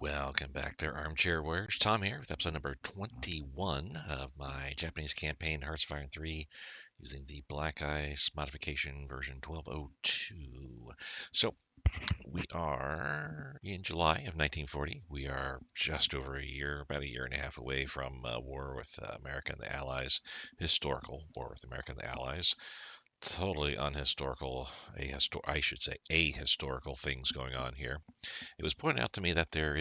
Welcome back there, Armchair Warriors. Tom here with episode number 21 of my Japanese campaign, Hearts of Iron 3, using the Black Ice modification version 1202. So, we are in July of 1940. We are just over a year, about a year and a half away from war with America and the Allies, historical war with America and the Allies. Totally unhistorical, I should say, ahistorical things going on here. It was pointed out to me that there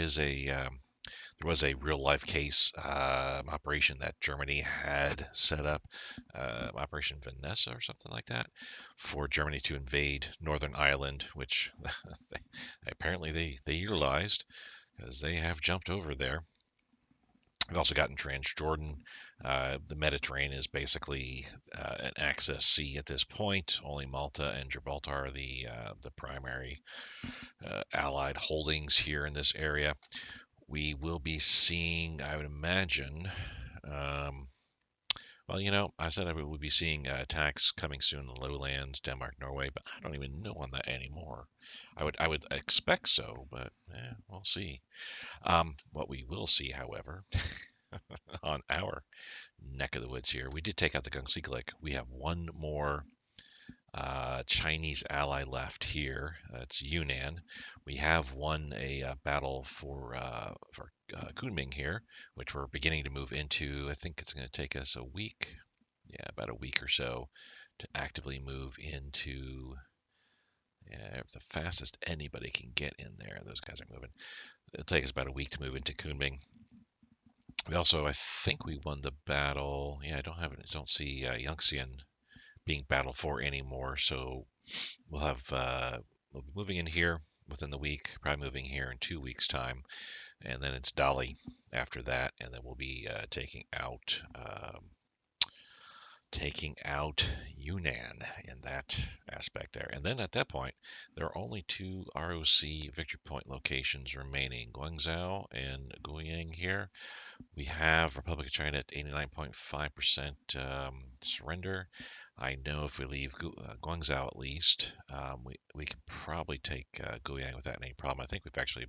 was a real life case operation that Germany had set up, Operation Vanessa or something like that, for Germany to invade Northern Ireland, which apparently they utilized because they have jumped over there. We've also gotten Transjordan. The Mediterranean is basically an access sea at this point. Only Malta and Gibraltar are the primary Allied holdings here in this area. We will be seeing, I would imagine, um, I said I would be seeing attacks coming soon in the lowlands, Denmark, Norway, but I don't even know on that anymore. I would expect so, but we'll see. What we will see, however, on our neck of the woods here, we did take out the Gungsiklik. We have one more Chinese ally left here. That's Yunnan. We have won a battle for Kunming here, which we're beginning to move into. I think it's going to take us a week, yeah, about a week or so, to actively move into. Yeah, the fastest anybody can get in there. Those guys are moving. It'll take us about a week to move into Kunming. We also, I think, we won the battle. Yeah, don't see Yangtze being battled for anymore. So we'll be moving in here within the week, probably moving here in 2 weeks' time, and then it's Dali after that, and then we'll be taking out Yunnan in that aspect there. And then at that point, there are only two ROC victory point locations remaining, Guangzhou and Guiyang here. We have Republic of China at 89.5% surrender. I know if we leave Guangzhou at least, we can probably take Guiyang without any problem. I think we've actually,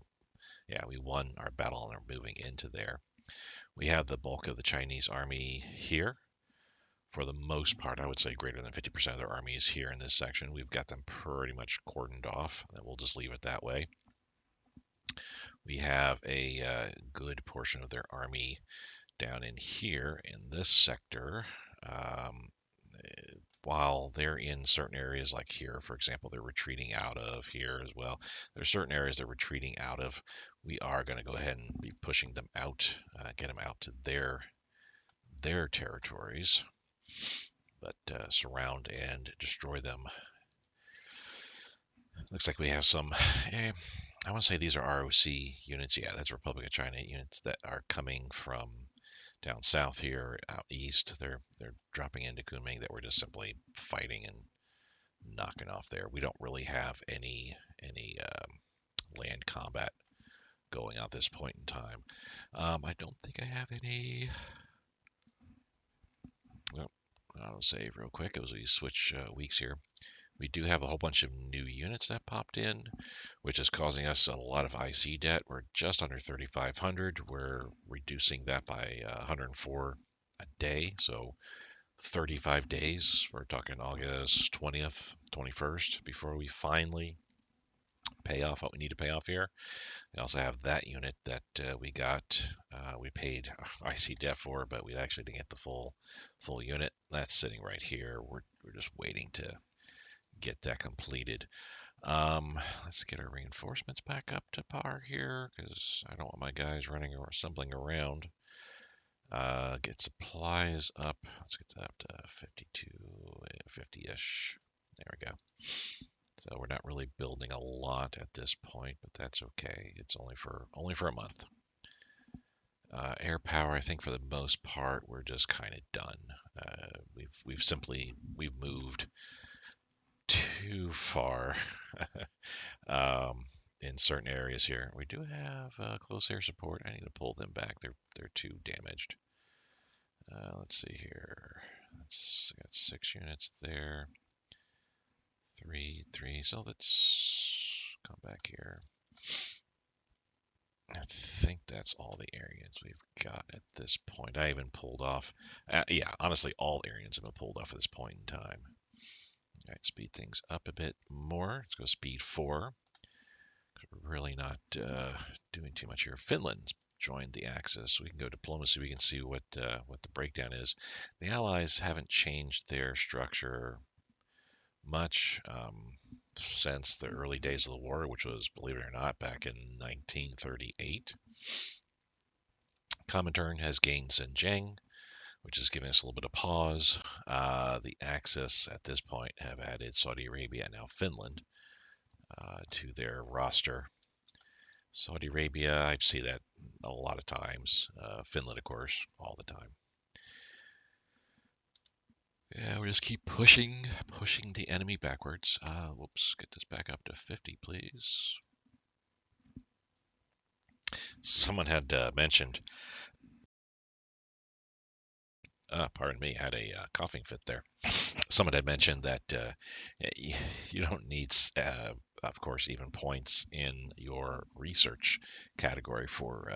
yeah, we won our battle and are moving into there. We have the bulk of the Chinese army here. For the most part, I would say greater than 50% of their army is here in this section. We've got them pretty much cordoned off, and we'll just leave it that way. We have a good portion of their army down in here in this sector. Um, while they're in certain areas like here, for example, they're retreating out of here as well. There's certain areas they're retreating out of. We are going to go ahead and be pushing them out, get them out to their territories, but surround and destroy them. Looks like we have some. I want to say these are ROC units. Yeah, that's Republic of China units that are coming from down south here, out east. They're dropping into Kunming that we're just simply fighting and knocking off there. We don't really have any land combat going at this point in time. I don't think I have any. Well, I'll save real quick as we switch weeks here. We do have a whole bunch of new units that popped in, which is causing us a lot of IC debt. We're just under 3,500. We're reducing that by 104 a day. So 35 days. We're talking August 20th, 21st before we finally pay off what we need to pay off here. We also have that unit that we got. We paid IC debt for, but we actually didn't get the full unit. That's sitting right here. We're just waiting to get that completed. Let's get our reinforcements back up to par here because I don't want my guys running or stumbling around. Get supplies up. Let's get that up to 52, 50-ish. There we go. So we're not really building a lot at this point, but that's okay. It's only for a month. Air power, I think for the most part, we're just kind of done. We've moved too far in certain areas here. We do have close air support. I need to pull them back. They're too damaged. Let's see here. I got 6 units there. 3. So let's come back here. I that's all the Arians we've got at this point. I even pulled off, yeah, honestly, all Arians have been pulled off at this point in time. All right, speed things up a bit more. Let's go speed 4. We're really not doing too much here. Finland's joined the Axis. We can go diplomacy. We can see what the breakdown is. The Allies haven't changed their structure much since the early days of the war, which was, believe it or not, back in 1938. Comintern has gained Xinjiang, which is giving us a little bit of pause. The Axis at this point have added Saudi Arabia and now Finland to their roster. Saudi Arabia, I see that a lot of times. Finland, of course, all the time. Yeah, we'll just keep pushing the enemy backwards. Whoops, get this back up to 50, please. Someone had mentioned, pardon me, had a coughing fit there. Someone had mentioned that you don't need, of course, even points in your research category for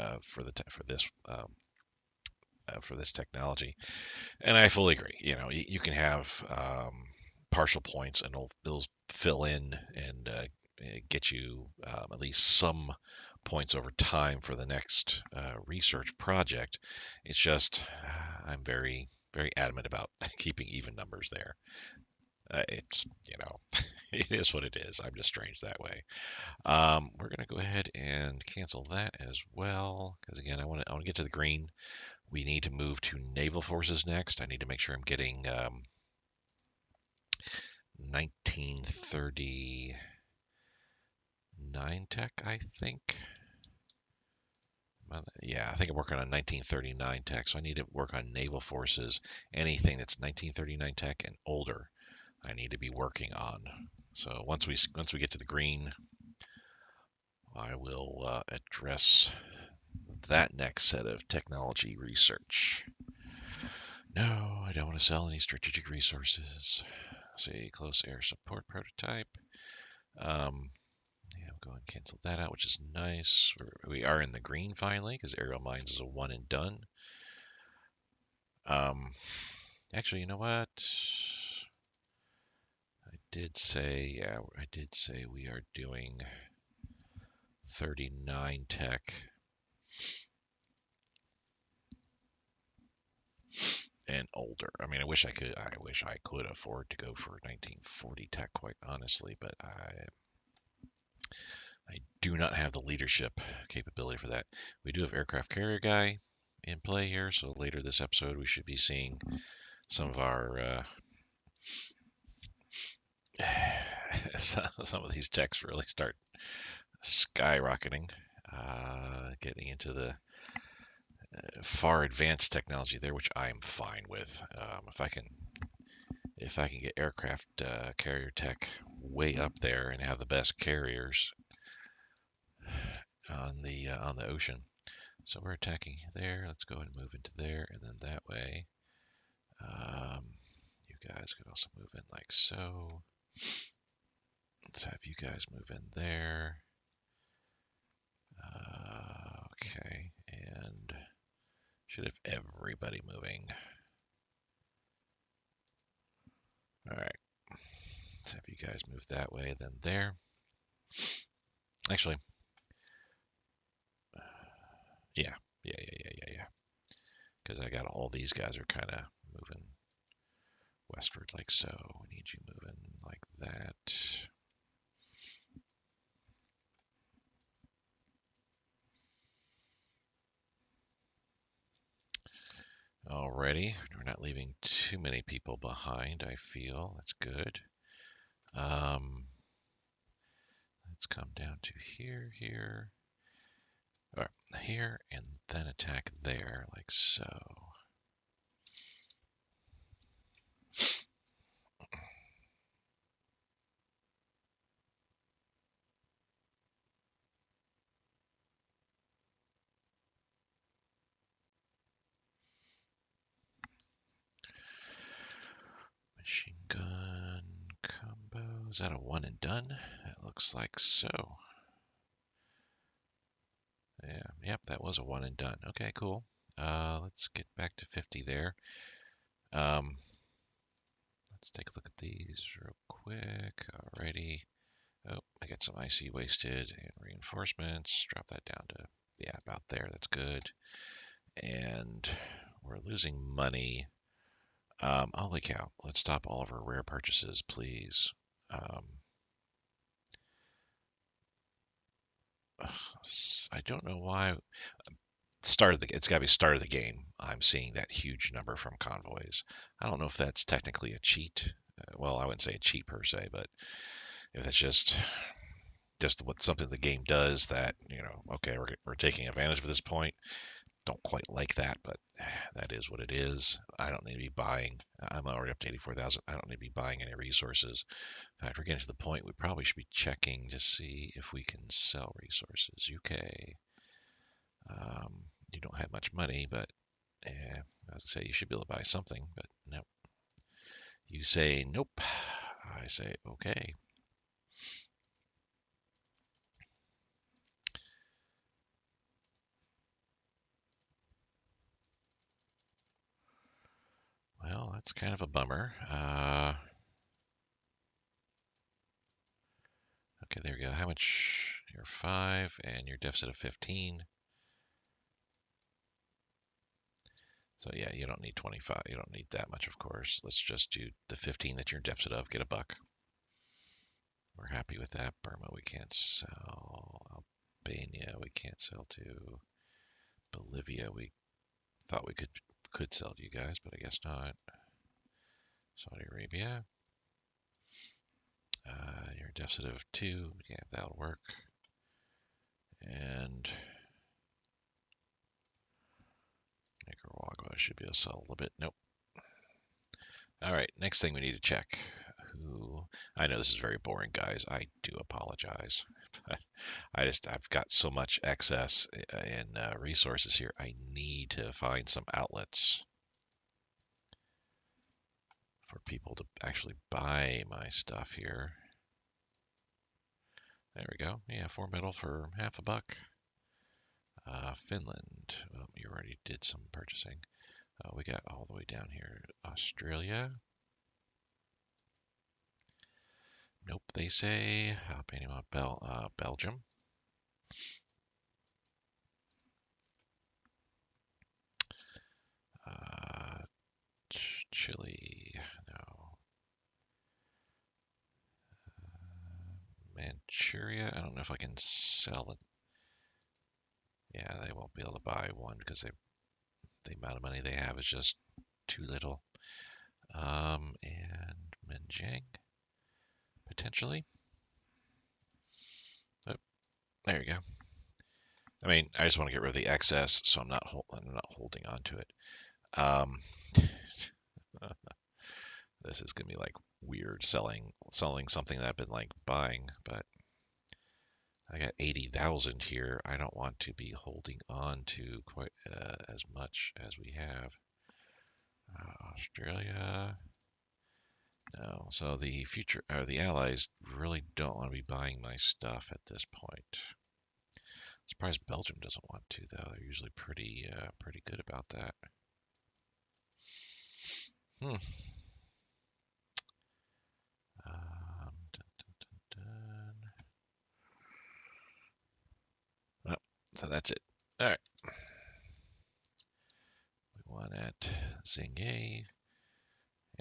this technology. And I fully agree. You can have partial points, and it'll fill in and get you at least some points over time for the next research project. It's just I'm very, very adamant about keeping even numbers there. It's it is what it is. I'm just strange that way. We're gonna go ahead and cancel that as well because again, I want to get to the green. We need to move to naval forces next. I need to make sure I'm getting 1939 tech, I think. Yeah, I think I'm working on 1939 tech, so I need to work on naval forces. Anything that's 1939 tech and older, I need to be working on. So once we get to the green, I will address that next set of technology research. No, I don't want to sell any strategic resources. See, close air support prototype. Yeah, we'll go and cancel that out, which is nice. We are in the green finally because aerial mines is a one and done. Actually, you know what? I did say we are doing 39 tech. And older. I mean, I wish I could afford to go for 1940 tech, quite honestly, but I do not have the leadership capability for that. We do have aircraft carrier guy in play here, so later this episode we should be seeing some of our some of these techs really start skyrocketing, getting into the far advanced technology there, which I am fine with. If I can get aircraft carrier tech way up there and have the best carriers on the ocean. So we're attacking there. Let's go ahead and move into there, and then that way, you guys could also move in like so. Let's have you guys move in there. Okay, and should have everybody moving. All right, let's have you guys move that way, then there. Actually, yeah. Because I got all these guys are kind of moving westward like so. We need you moving like that. Alrighty, we're not leaving too many people behind, I feel. That's good. Let's come down to here, or here, and then attack there, like so. Machine gun combo. Is that a one and done? It looks like so. Yep, that was a one and done. Okay, cool. Let's get back to 50 there. Let's take a look at these real quick. Alrighty. Oh, I got some IC wasted and reinforcements. Drop that down to, yeah, about there. That's good. And we're losing money. Holy cow. Let's stop all of our rare purchases, please. I don't know why. It's got to be start of the game. I'm seeing that huge number from convoys. I don't know if that's technically a cheat. Well, I wouldn't say a cheat per se, but if that's just what something the game does that, okay, we're taking advantage of this point. Don't quite like that, but that is what it is. I don't need to be buying. I'm already up to 84,000. I don't need to be buying any resources. In fact, we're getting to the point we probably should be checking to see if we can sell resources. UK. You don't have much money, but I would say you should be able to buy something, but nope. You say nope. I say okay. Well, that's kind of a bummer. Okay, there we go. How much? You're 5, and your deficit of 15. So yeah, you don't need 25. You don't need that much, of course. Let's just do the 15 that you're in deficit of. Get a buck. We're happy with that. Burma, we can't sell. Albania, we can't sell to. Bolivia, we thought we could sell to you guys, but I guess not. Saudi Arabia. You're a deficit of 2. Yeah, that'll work. And Nicaragua should be able to sell a little bit. Nope. All right, next thing we need to check. I know this is very boring, guys. I do apologize. But I've got so much excess in resources here. I need to find some outlets for people to actually buy my stuff here. There we go. Yeah, 4 metal for half a buck. Finland. Well, you already did some purchasing. We got all the way down here. Australia. Nope, they say. Albania, Belgium. Chile. No. Manchuria. I don't know if I can sell it. Yeah, they won't be able to buy one because the amount of money they have is just too little. And Menjang, potentially. Oh, there you go. I mean, I just want to get rid of the excess, so I'm not holding on to it. This is gonna be like weird selling something that I've been like buying, but I got 80,000 here. I don't want to be holding on to quite as much as we have. Australia. No, so the Allies really don't want to be buying my stuff at this point. I'm surprised Belgium doesn't want to, though. They're usually pretty good about that. Dun, dun, dun. Oh, so that's it. All right. We want at Zinge.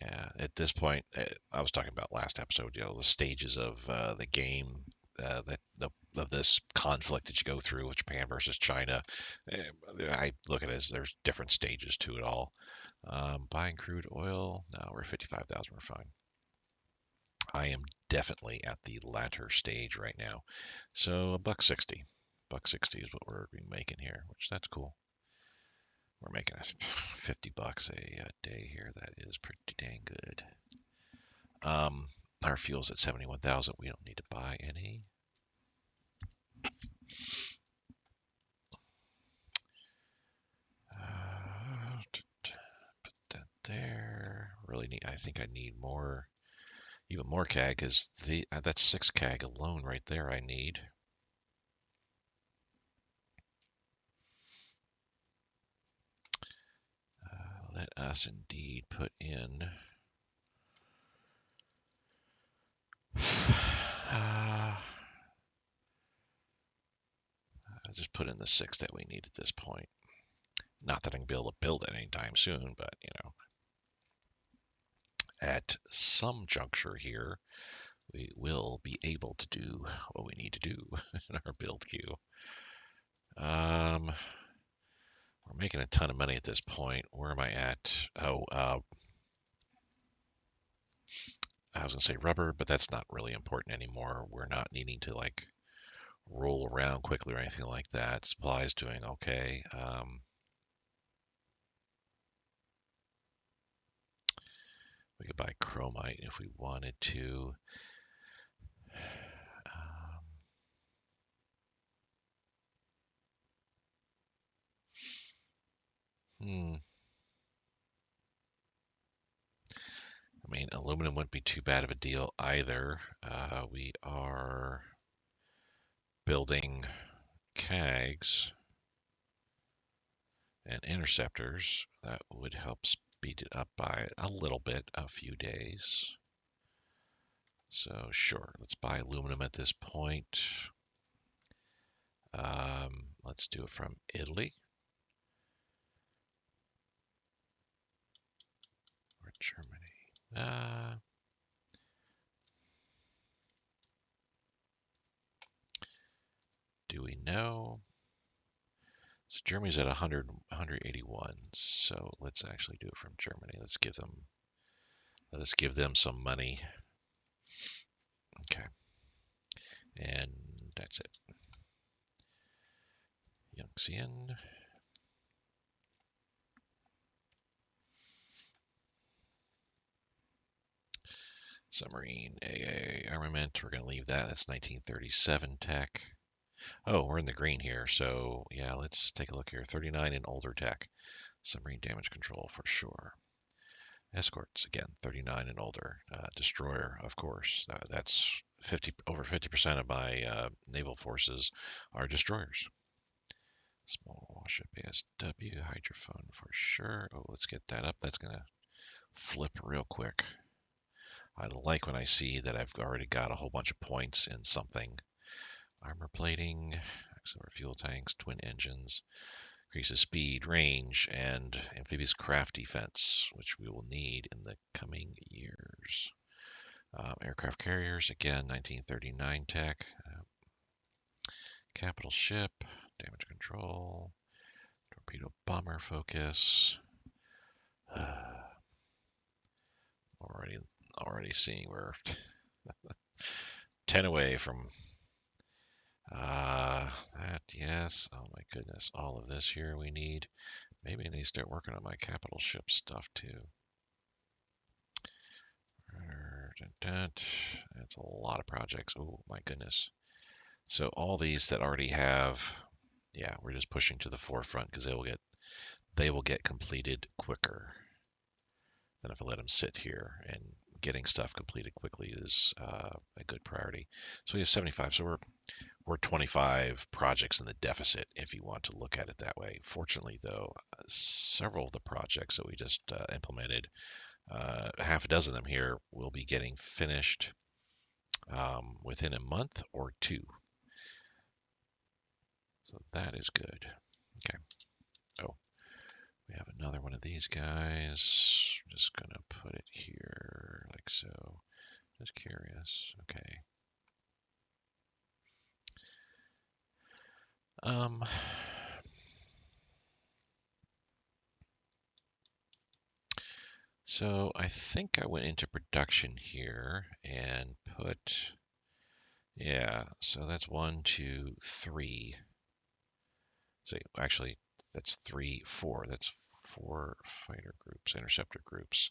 Yeah, at this point, I was talking about last episode, the stages of the game, of this conflict that you go through with Japan versus China. I look at it as there's different stages to it all. Buying crude oil, no, we're 55,000, we're fine. I am definitely at the latter stage right now. So a buck 60. Buck 60 is what we're making here, which that's cool. We're making us 50 bucks a day here. That is pretty dang good. Our fuel's at 71,000. We don't need to buy any. Put that there. Really need. I think I need more, even more CAG, because that's 6 CAG alone right there. I need. Yes, indeed. Put in. I'll just put in the 6 that we need at this point. Not that I can be able to build it anytime soon, but at some juncture here, we will be able to do what we need to do in our build queue. We're making a ton of money at this point. Where am I at? Oh, I was gonna say rubber, but that's not really important anymore. We're not needing to like roll around quickly or anything like that. Supply's doing okay. We could buy chromite if we wanted to. I mean, aluminum wouldn't be too bad of a deal either. We are building CAGs and interceptors. That would help speed it up by a little bit, a few days. So sure, let's buy aluminum at this point. Let's do it from Italy or Germany. Do we know? So Germany's at 181. So let's actually do it from Germany. Let us give them some money. Okay. And that's it. Yunxian. Submarine AA armament. We're going to leave that. That's 1937 tech. Oh, we're in the green here. So yeah, let's take a look here. 39 and older tech. Submarine damage control for sure. Escorts, again, 39 and older. Destroyer, of course. That's over 50% of my naval forces are destroyers. Small warship ASW, hydrophone for sure. Oh, let's get that up. That's going to flip real quick. I like when I see that I've already got a whole bunch of points in something. Armor plating, auxiliary fuel tanks, twin engines, increases speed, range, and amphibious craft defense, which we will need in the coming years. Aircraft carriers, again, 1939 tech. Capital ship, damage control, torpedo bomber focus. Already seeing we're 10 away from that. Yes. Oh my goodness. All of this here we need. Maybe I need to start working on my capital ship stuff too. That's a lot of projects. Oh my goodness. So all these that already have, yeah, we're just pushing to the forefront because they will get completed quicker than if I let them sit here. And getting stuff completed quickly is a good priority. So we have 75. So we're 25 projects in the deficit if you want to look at it that way. Fortunately, though, several of the projects that we just implemented, half a dozen of them here, will be getting finished within a month or two. So that is good. Okay. Oh, we have another one of these guys. I'm just going to put it here like so. Just curious. Okay. So I think I went into production here and put, yeah, so that's 1, 2, 3. So actually, that's 3, 4. That's 4 fighter groups, interceptor groups.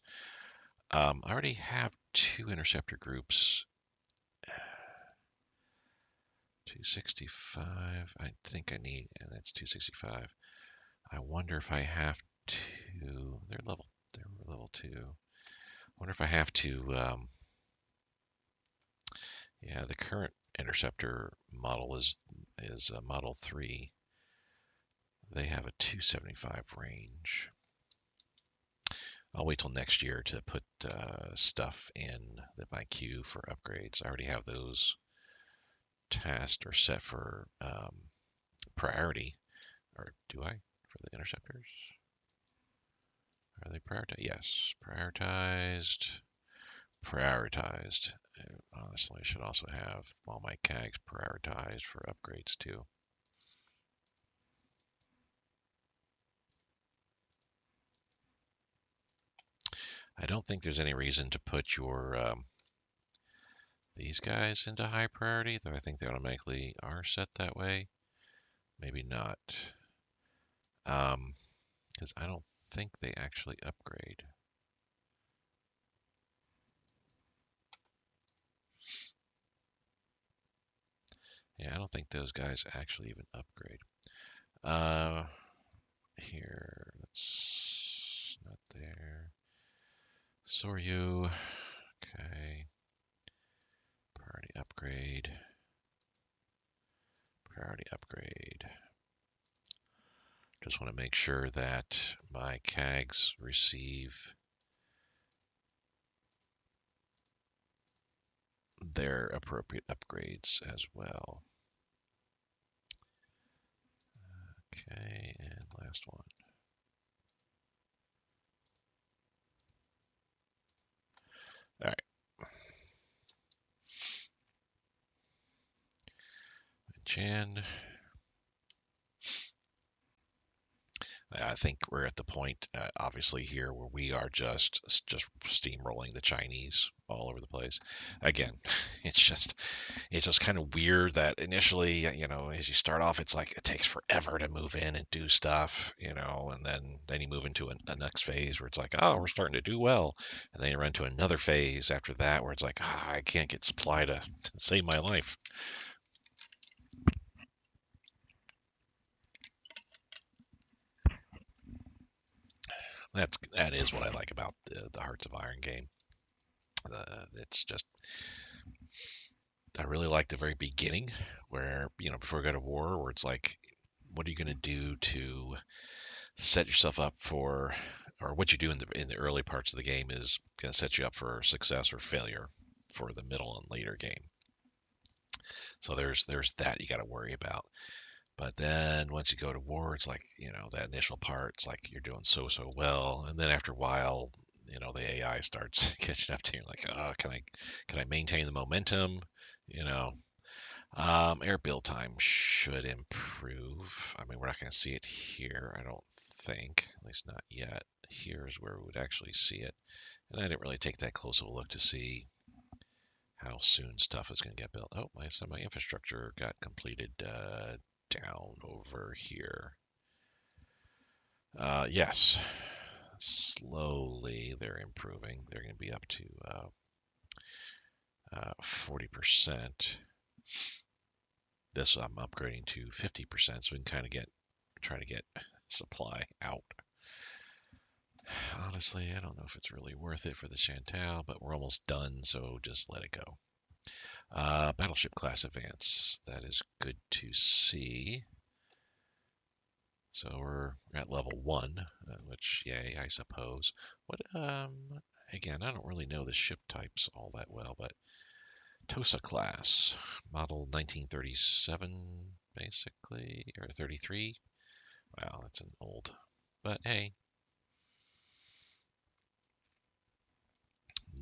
I already have 2 interceptor groups. 265. I think I need, and that's 265. I wonder if I have to. They're level 2. I wonder if I have to. Yeah, the current interceptor model is Model 3. They have a 275 range. I'll wait till next year to put stuff in my queue for upgrades. I already have those tasked or set for priority. Or do I? For the interceptors? Are they prioritized? Yes. Prioritized. Prioritized. Honestly, I should also have all my CAGs prioritized for upgrades too. I don't think there's any reason to put your these guys into high priority, though I think they automatically are set that way. Maybe not. Because I don't think they actually upgrade. Yeah, I don't think those guys actually even upgrade. Here, that's not there. Soryu, okay. Priority upgrade. Priority upgrade. Just want to make sure that my CAGs receive their appropriate upgrades as well. Okay, and last one. All right. Chan. I think we're at the point, obviously, here where we are just steamrolling the Chinese all over the place. Again, it's just kind of weird that initially, as you start off, it's like it takes forever to move in and do stuff, and then you move into a next phase where it's like, oh, we're starting to do well, and then you run to another phase after that where it's like, I can't get supply to save my life. That is what I like about the Hearts of Iron game. It's just I really like the very beginning where, before we go to war, where it's like, what are you going to do to set yourself up for, or what you do in the early parts of the game is going to set you up for success or failure for the middle and later game. So there's that you got to worry about. But then once you go to war, it's like, that initial part, it's like you're doing so well, and then after a while, the AI starts catching up to you, like, oh, can I maintain the momentum? You know, Air build time should improve. I mean, we're not going to see it here, I don't think, at least not yet. Here is where we would actually see it. And I didn't really take that close of a look to see how soon stuff is going to get built. Oh, my infrastructure got completed down over here. Yes, slowly they're improving. They're going to be up to 40%. This I'm upgrading to 50%, so we can kind of try to get supply out. Honestly, I don't know if it's really worth it for the Chantal, but we're almost done, so just let it go. Battleship class advance. That is good to see. So we're at level 1, which, yay, I suppose. What, again, I don't really know the ship types all that well, but Tosa class, model 1937, basically, or 33. Wow, that's an old, but hey,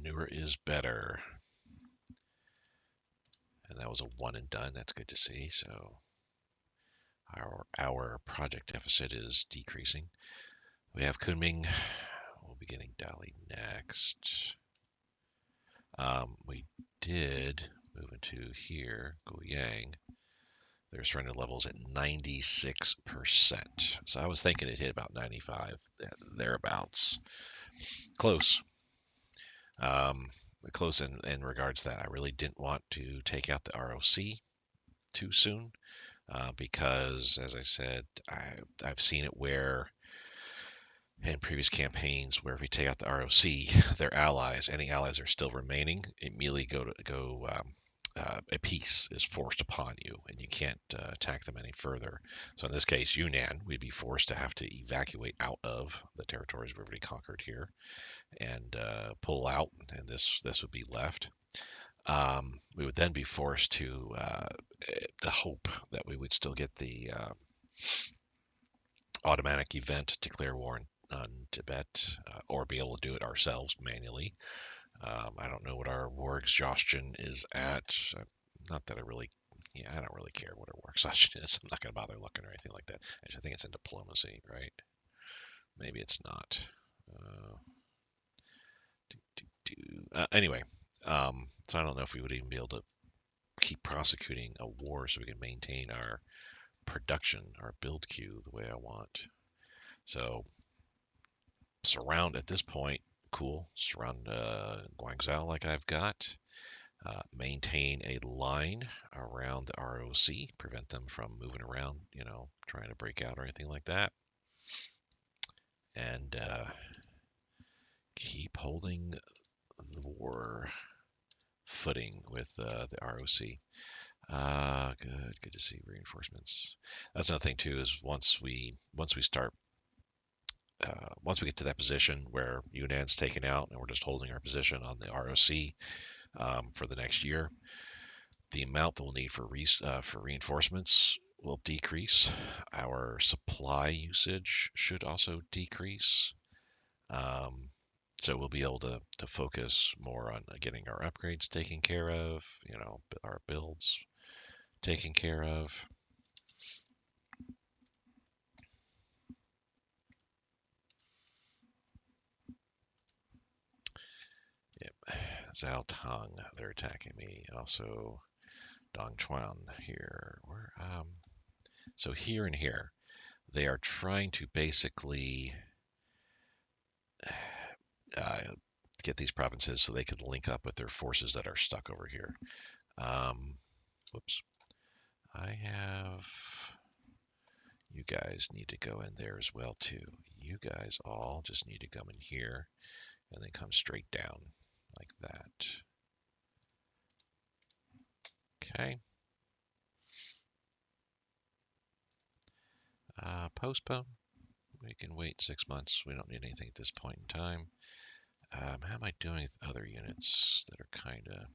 newer is better. And that was a one and done. That's good to see. So our project deficit is decreasing. We have Kunming. We'll be getting Dali next. We did move into here, Guiyang. Their surrender levels at 96%. So I was thinking it hit about 95, thereabouts. Close. Close in regards to that. I really didn't want to take out the ROC too soon because, as I said, I've seen it where in previous campaigns where if we take out the ROC, their allies, any allies are still remaining, immediately go a peace is forced upon you, and you can't attack them any further. So in this case, Yunnan, we'd be forced to have to evacuate out of the territories we've already conquered here and pull out, and this would be left. We would then be forced to the hope that we would still get the automatic event declare war on Tibet, or be able to do it ourselves manually. I don't know what our war exhaustion is at. Not that I really, yeah, I don't really care what our war exhaustion is. I'm not going to bother looking or anything like that. Actually, I think it's in diplomacy, right? Maybe it's not. Uh, anyway, so I don't know if we would even be able to keep prosecuting a war so we can maintain our production, our build queue the way I want. So surround at this point, cool. Surround Guangzhou like I've got. Maintain a line around the ROC, prevent them from moving around, trying to break out or anything like that. And keep holding the war footing with the ROC. Good to see reinforcements. That's another thing too. Is once we start, once we get to that position where Yunnan's taken out and we're just holding our position on the ROC for the next year, the amount that we'll need for reinforcements will decrease. Our supply usage should also decrease. Um, so we'll be able to focus more on getting our upgrades taken care of, our builds taken care of. Yep. Zhao Tang, they're attacking me. Also, Dongchuan here. So here and here, they are trying to basically uh, get these provinces so they can link up with their forces that are stuck over here. Whoops. I have. You guys need to go in there as well too. You guys all just need to come in here and then come straight down like that. Okay. Postpone. We can wait 6 months. We don't need anything at this point in time. How am I doing with other units that are kind of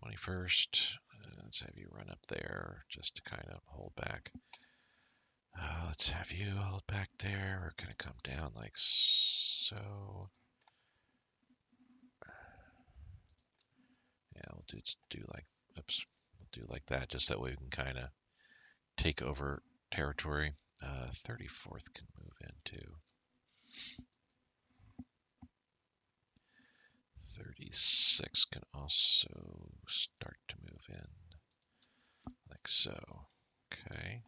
21st? Let's have you run up there just to kind of hold back. Let's have you hold back there. We're going to come down like so. Yeah, we'll do like, oops, we'll do like that just that way we can kind of take over territory. 34th can move in too. 36 can also start to move in like so. Okay.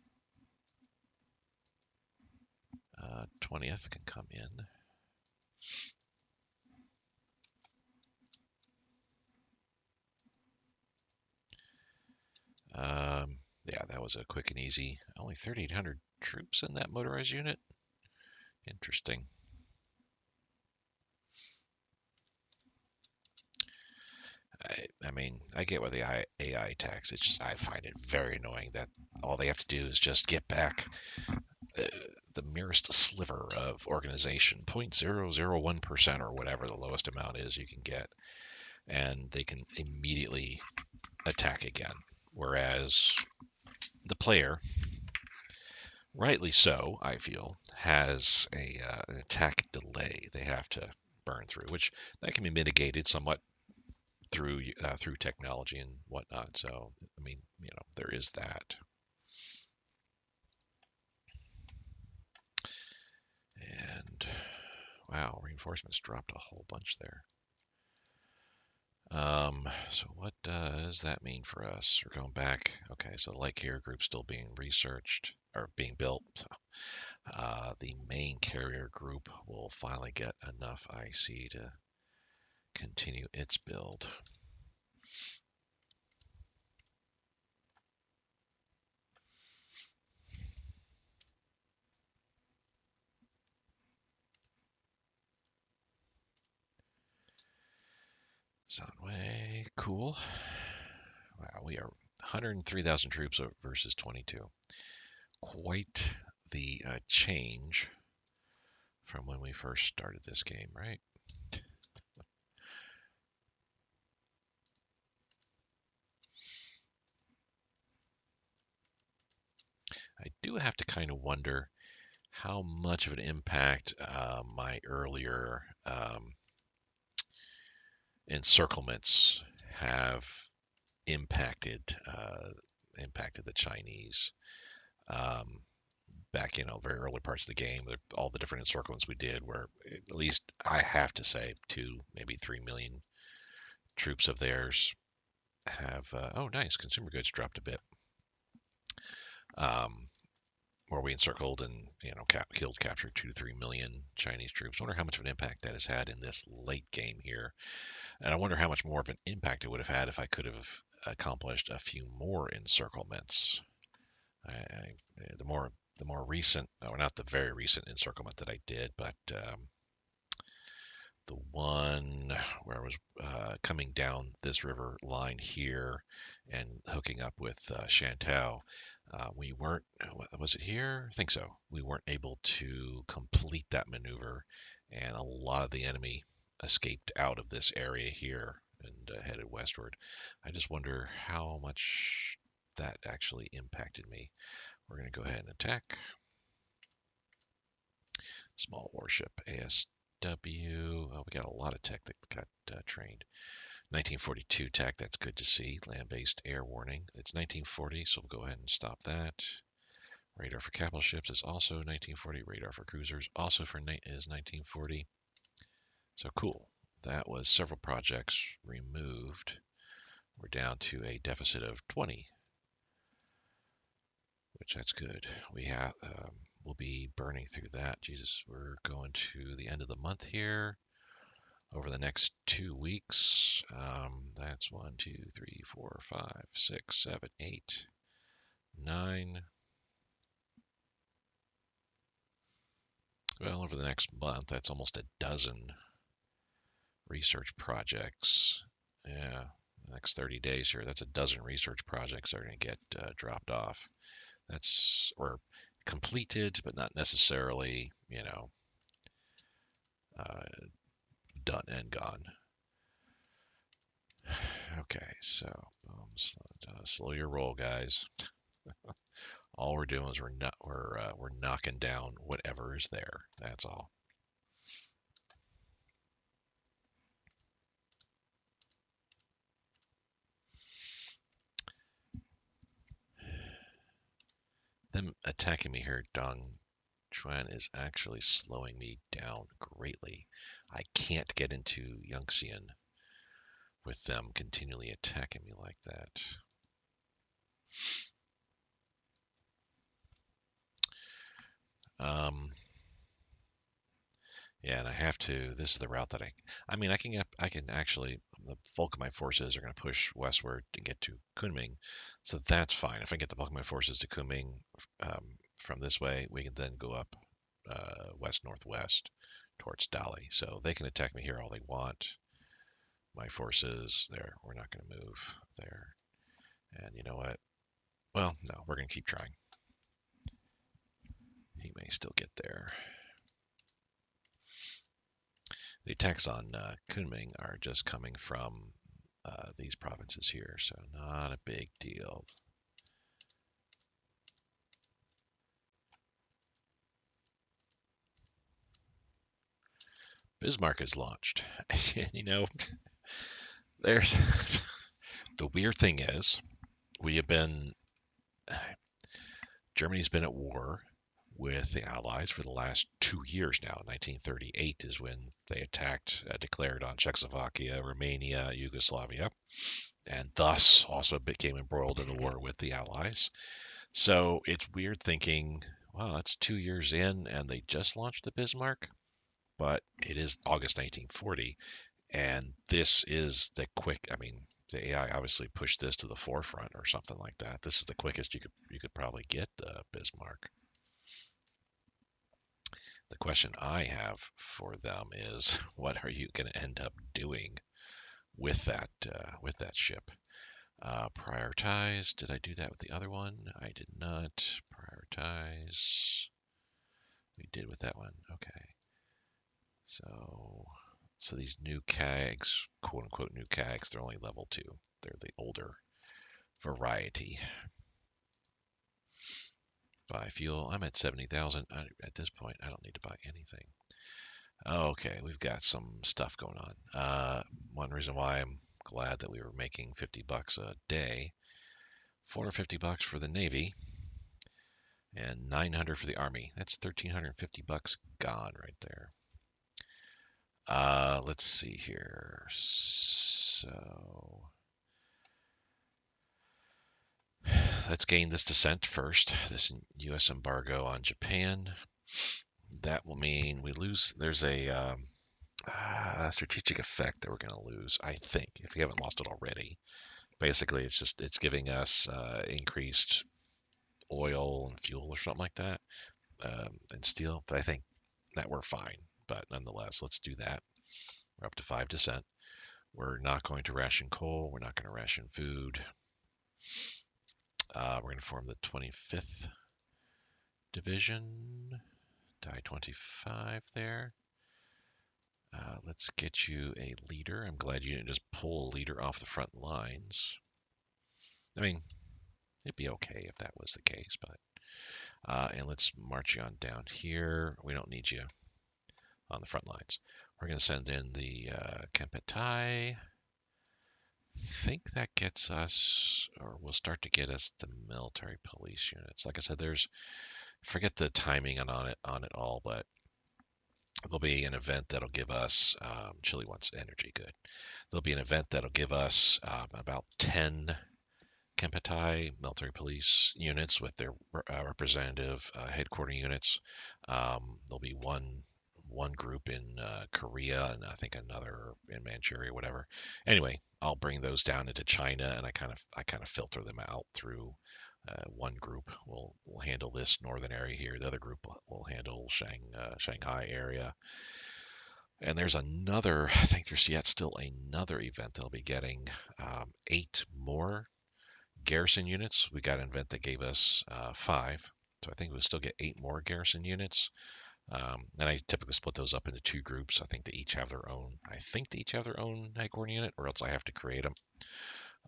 20th can come in. Yeah, that was a quick and easy. Only 3,800 troops in that motorized unit. Interesting. I mean, I get why the AI attacks. It's just, I find it very annoying that all they have to do is just get back the merest sliver of organization, 0.001% or whatever the lowest amount is you can get, and they can immediately attack again. Whereas the player, rightly so, I feel, has an attack delay they have to burn through, which that can be mitigated somewhat through technology and whatnot. So, I mean, there is that. And wow, reinforcements dropped a whole bunch there. So what does that mean for us? We're going back. Okay, so the light carrier group still being researched or being built. The main carrier group will finally get enough IC to continue its build. Soundway, cool. we are 103,000 troops versus 22. Quite the change from when we first started this game, right? I do have to kind of wonder how much of an impact my earlier encirclements have impacted impacted the Chinese. Um, Back very early parts of the game, all the different encirclements we did were, at least I have to say, 2, maybe 3 million troops of theirs have. Oh, nice, consumer goods dropped a bit. Um, where we encircled and killed, captured 2 to 3 million Chinese troops. I wonder how much of an impact that has had in this late game here, and I wonder how much more of an impact it would have had if I could have accomplished a few more encirclements. The more recent, or not the very recent encirclement that I did, but the one where I was coming down this river line here and hooking up with Chantal. We weren't, was it here? I think so. We weren't able to complete that maneuver, and a lot of the enemy escaped out of this area here and headed westward. I just wonder how much that actually impacted me. We're going to go ahead and attack. Small warship, ASW. Oh, we got a lot of tech that got trained. 1942 tech, that's good to see. Land-based air warning. It's 1940, so we'll go ahead and stop that. Radar for capital ships is also 1940. Radar for cruisers also is 1940. So cool. That was several projects removed. We're down to a deficit of 20, which that's good. We'll be burning through that. Jesus, we're going to the end of the month here. Over the next 2 weeks, that's 1, 2, 3, 4, 5, 6, 7, 8, 9. Well, over the next month, that's almost a dozen research projects. Yeah, the next 30 days here, that's a dozen research projects that are going to get dropped off. Or completed, but not necessarily, uh, done and gone. Okay, so slow your roll, guys. All we're doing is we're knocking down whatever is there. That's all. Them attacking me here, Dong Chuan, is actually slowing me down greatly. I can't get into Yangtze with them continually attacking me like that. Yeah, and I have to. This is the route that I can actually. The bulk of my forces are going to push westward to get to Kunming, so that's fine. If I get the bulk of my forces to Kunming from this way, we can then go up west northwest towards Dali. So they can attack me here all they want. My forces there. We're not going to move there. And you know what? Well, no, we're going to keep trying. He may still get there. The attacks on Kunming are just coming from these provinces here, so not a big deal. Bismarck is launched. There's the weird thing is Germany's been at war with the Allies for the last 2 years now. 1938 is when they declared on Czechoslovakia, Romania, Yugoslavia, and thus also became embroiled in the war with the Allies. So it's weird thinking, wow, that's 2 years in and they just launched the Bismarck, but it is August 1940, and this is the the AI obviously pushed this to the forefront or something like that. This is the quickest you could probably get the Bismarck. The question I have for them is, what are you going to end up doing with that ship? Prioritize. Did I do that with the other one? I did not. Prioritize. We did with that one. Okay. So these new CAGs, quote unquote new CAGs, they're only level 2. They're the older variety. Buy fuel. I'm at 70,000. At this point, I don't need to buy anything. Okay, we've got some stuff going on. One reason why I'm glad that we were making $50 a day, $450 for the Navy, and $900 for the Army. That's $1,350 gone right there. Let's see here. So let's gain this dissent first. This U.S. embargo on Japan. That will mean we lose. There's a strategic effect that we're going to lose, I think, if we haven't lost it already. Basically, it's giving us increased oil and fuel or something like that, and steel. But I think that we're fine. But nonetheless, let's do that. We're up to 5%. We're not going to ration coal. We're not going to ration food. We're going to form the 25th Division. Die 25 there. Let's get you a leader. I'm glad you didn't just pull a leader off the front lines. I mean, it'd be okay if that was the case, but and let's march you on down here. We don't need you on the front lines. We're going to send in the Kempetai. Think that gets us, or will start to get us, the military police units. Like I said, forget the timing on it all, but there'll be an event that'll give us, Chile wants energy, good. There'll be an event that'll give us about 10 Kempetai military police units with their representative headquarter units. There'll be one group in Korea and I think another in Manchuria, whatever. Anyway, I'll bring those down into China, and I kind of filter them out through one group will handle this northern area here. The other group will handle Shanghai area. And there's another, I think there's yet still another event that'll be getting 8 more garrison units. We got an event that gave us 5. So I think we'll still get 8 more garrison units. And I typically split those up into 2 groups. I think they each have their own. I think they each have their own headquarter unit, or else I have to create them.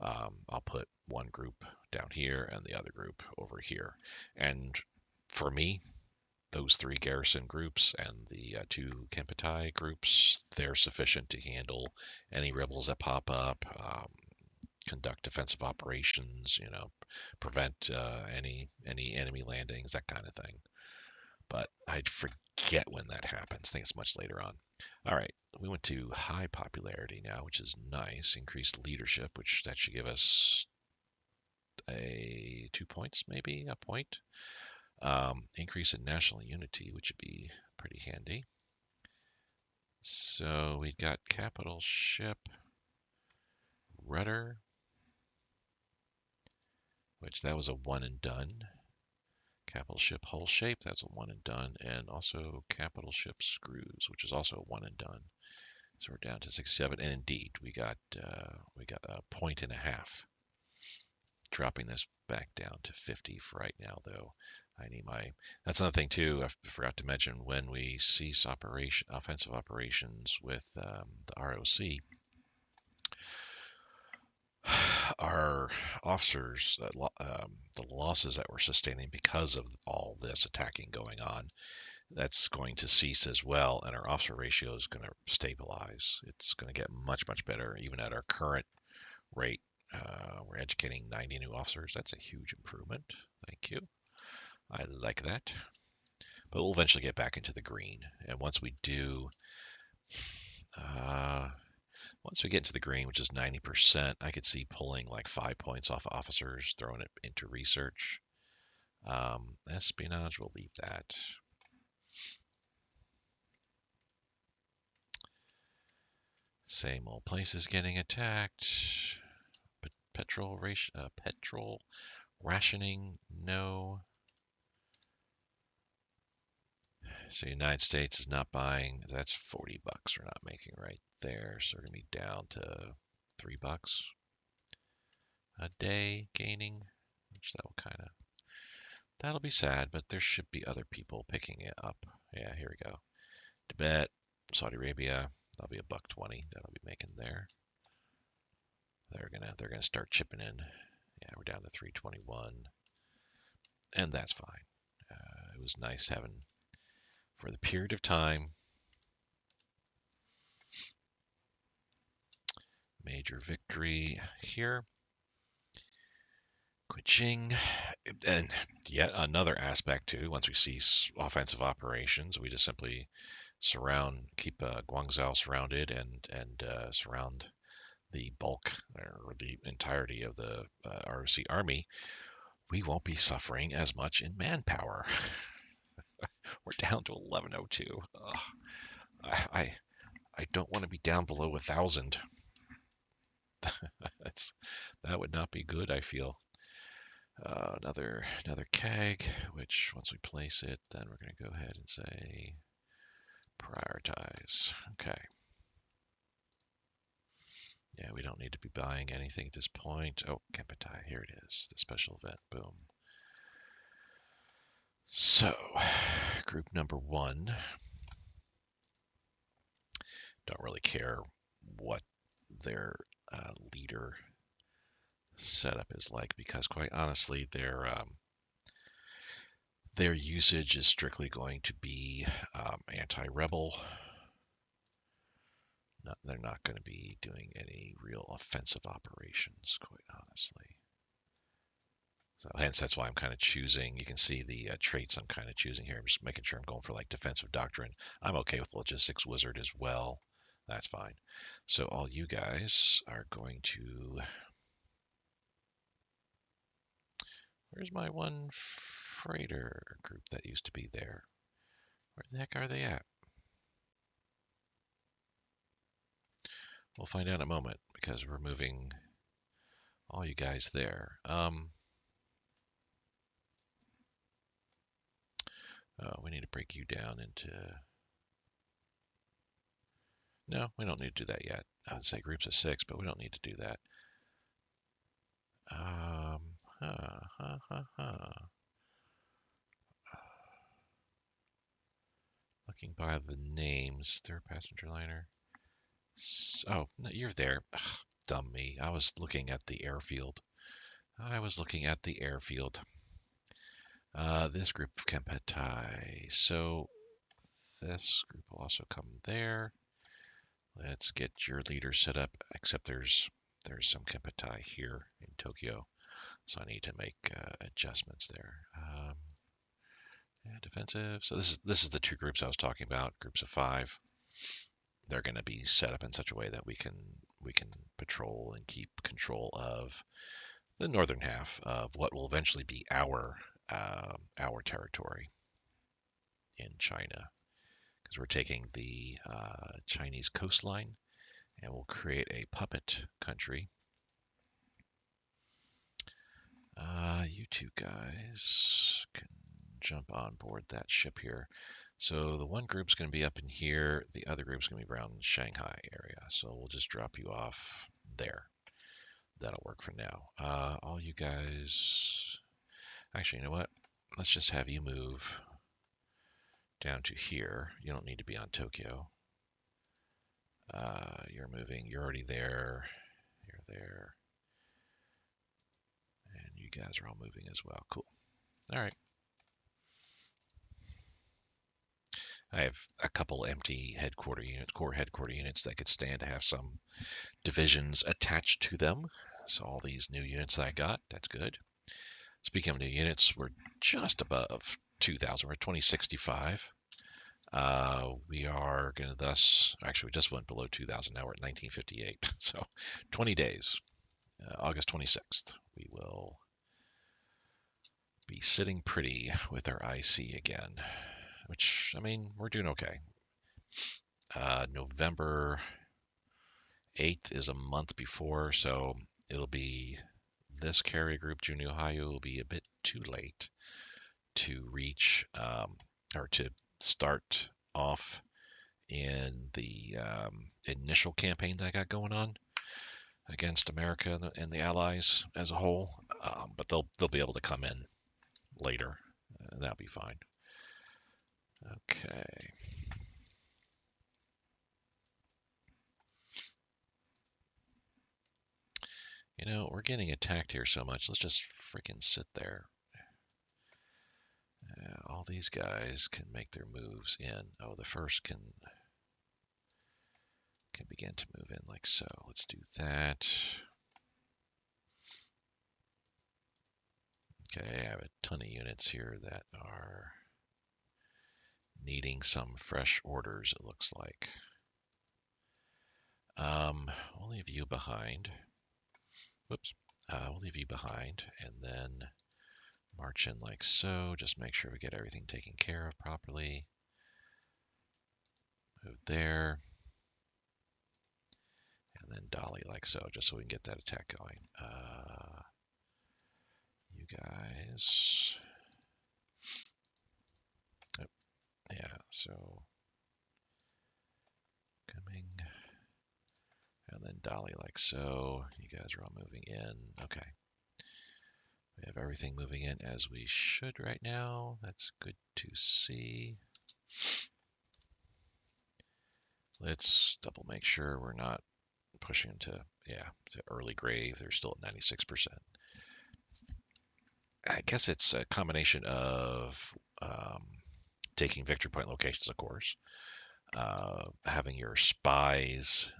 I'll put one group down here and the other group over here. And for me, those 3 garrison groups and the 2 Kempetai groups, they're sufficient to handle any rebels that pop up, conduct defensive operations, prevent any enemy landings, that kind of thing. But I forget when that happens. I think it's much later on. All right, we went to high popularity now, which is nice. Increased leadership, which that should give us 2 points, maybe a point. Increase in national unity, which would be pretty handy. So we got capital ship rudder, which that was a one and done. Capital ship hull shape, that's a one and done, and also capital ship screws, which is also a one and done. So we're down to 67, and indeed we got a point and a half. Dropping this back down to 50 for right now, though. I need my. That's another thing too. I forgot to mention when we cease offensive operations with the ROC. Our officers, the losses that we're sustaining because of all this attacking going on, that's going to cease as well, and our officer ratio is going to stabilize. It's going to get much, much better, even at our current rate. We're educating 90 new officers. That's a huge improvement. Thank you. I like that. But we'll eventually get back into the green, and once we do, once we get into the green, which is 90%, I could see pulling like 5 points off officers, throwing it into research. Espionage, we'll leave that. Same old places getting attacked. Petrol rationing, no. So United States is not buying. That's $40 we're not making right there. So we're gonna be down to $3. a day gaining, which that'll be sad, but there should be other people picking it up. Yeah, here we go. Tibet, Saudi Arabia, that'll be $1.20 that'll be making there. They're gonna start chipping in. Yeah, we're down to 321, and that's fine. It was nice having, for the period of time, major victory here. Quitching, and yet another aspect too. Once we see offensive operations, we just simply keep Guangzhou surrounded, and surround the bulk or the entirety of the ROC army. We won't be suffering as much in manpower. We're down to 1102. I don't want to be down below 1,000. That would not be good, I feel. Another keg, which once we place it, then we're going to go ahead and say prioritize. Okay. Yeah, we don't need to be buying anything at this point. Oh, Kempetai, here it is, the special event. Boom. So, group number 1. Don't really care what their leader setup is like, because quite honestly, their usage is strictly going to be anti-rebel. They're not going to be doing any real offensive operations, quite honestly. So hence that's why I'm kind of choosing. You can see the traits I'm kind of choosing here. I'm just making sure I'm going for like defensive doctrine. I'm okay with logistics wizard as well. That's fine. So all you guys are going to. Where's my one freighter group that used to be there? Where the heck are they at? We'll find out in a moment, because we're moving all you guys there. We need to break you down into. No, we don't need to do that yet. I would say groups of 6, but we don't need to do that. Looking by the names, third passenger liner. Oh, no, you're there. Ugh, dumb me. I was looking at the airfield. This group of Kempetai. So this group will also come there. Let's get your leader set up, except there's some Kempetai here in Tokyo, so I need to make adjustments there. Yeah, defensive. So this is the 2 groups I was talking about, groups of 5. They're going to be set up in such a way that we can patrol and keep control of the northern half of what will eventually be our territory in China, because we're taking the Chinese coastline, and we'll create a puppet country. You 2 guys can jump on board that ship here. So the one group's going to be up in here. The other group's going to be around the Shanghai area. So we'll just drop you off there. That'll work for now. All you guys. Actually, you know what? Let's just have you move down to here. You don't need to be on Tokyo. You're moving. You're already there. You're there. And you guys are all moving as well. Cool. All right. I have a couple empty core headquarter units that could stand to have some divisions attached to them. So all these new units that I got, that's good. Speaking of new units, we're just above 2,000. We're at 2065. We are going to actually, we just went below 2,000. Now we're at 1958. So 20 days, August 26th, we will be sitting pretty with our IC again, which, I mean, we're doing okay. November 8th is a month before, so it'll be this carrier group, Junior Ohio, will be a bit too late to reach or to start off in the initial campaign that I got going on. against America and the Allies as a whole. But they'll be able to come in later, and that'll be fine. Okay. You know, we're getting attacked here so much. Let's just freaking sit there. All these guys can make their moves in. Oh, the first can begin to move in like so. Let's do that. Okay, I have a ton of units here that are needing some fresh orders, it looks like. We'll leave you behind. Whoops. We'll leave you behind and then march in like so. Just make sure we get everything taken care of properly. Move there. And then dolly like so, just so we can get that attack going. You guys. Oh, yeah, so coming. And then dolly like so. You guys are all moving in. Okay. We have everything moving in as we should right now. That's good to see. Let's double make sure we're not pushing to early grave. They're still at 96%. I guess it's a combination of taking victory point locations, of course, having your spies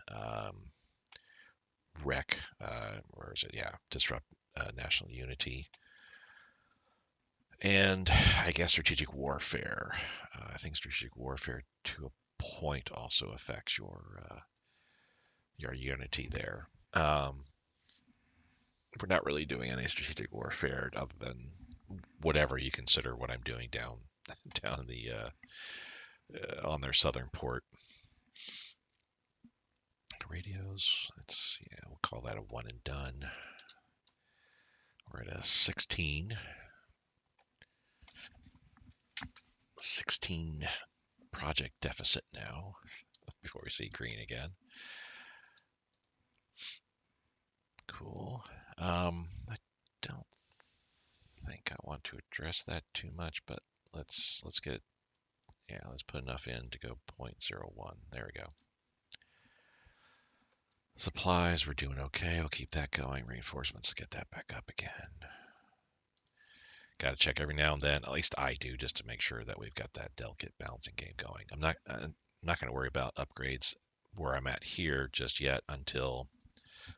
wreck, where is it? Yeah, disrupt national unity. And I guess strategic warfare. I think strategic warfare to a point also affects your unity there. We're not really doing any strategic warfare other than whatever you consider what I'm doing down the on their southern port. Radios. We'll call that a one and done. We're at a 16 project deficit now before we see green again. Cool. I don't think I want to address that too much, but let's get it. Yeah, let's put enough in to go 0.01. There we go. Supplies, we're doing okay. We'll keep that going. Reinforcements, get that back up again. Got to check every now and then. At least I do, just to make sure that we've got that delicate balancing game going. I'm not going to worry about upgrades where I'm at here just yet until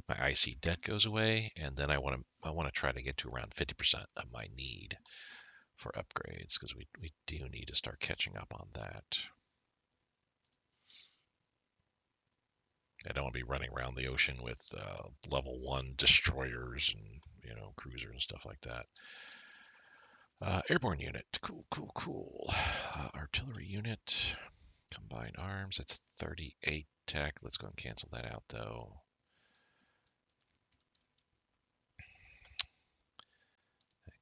my IC debt goes away, and then I want to try to get to around 50% of my need for upgrades because we do need to start catching up on that. I don't want to be running around the ocean with level 1 destroyers and cruisers and stuff like that. Airborne unit, cool. Artillery unit, combined arms, that's 38 tech. Let's go and cancel that out though.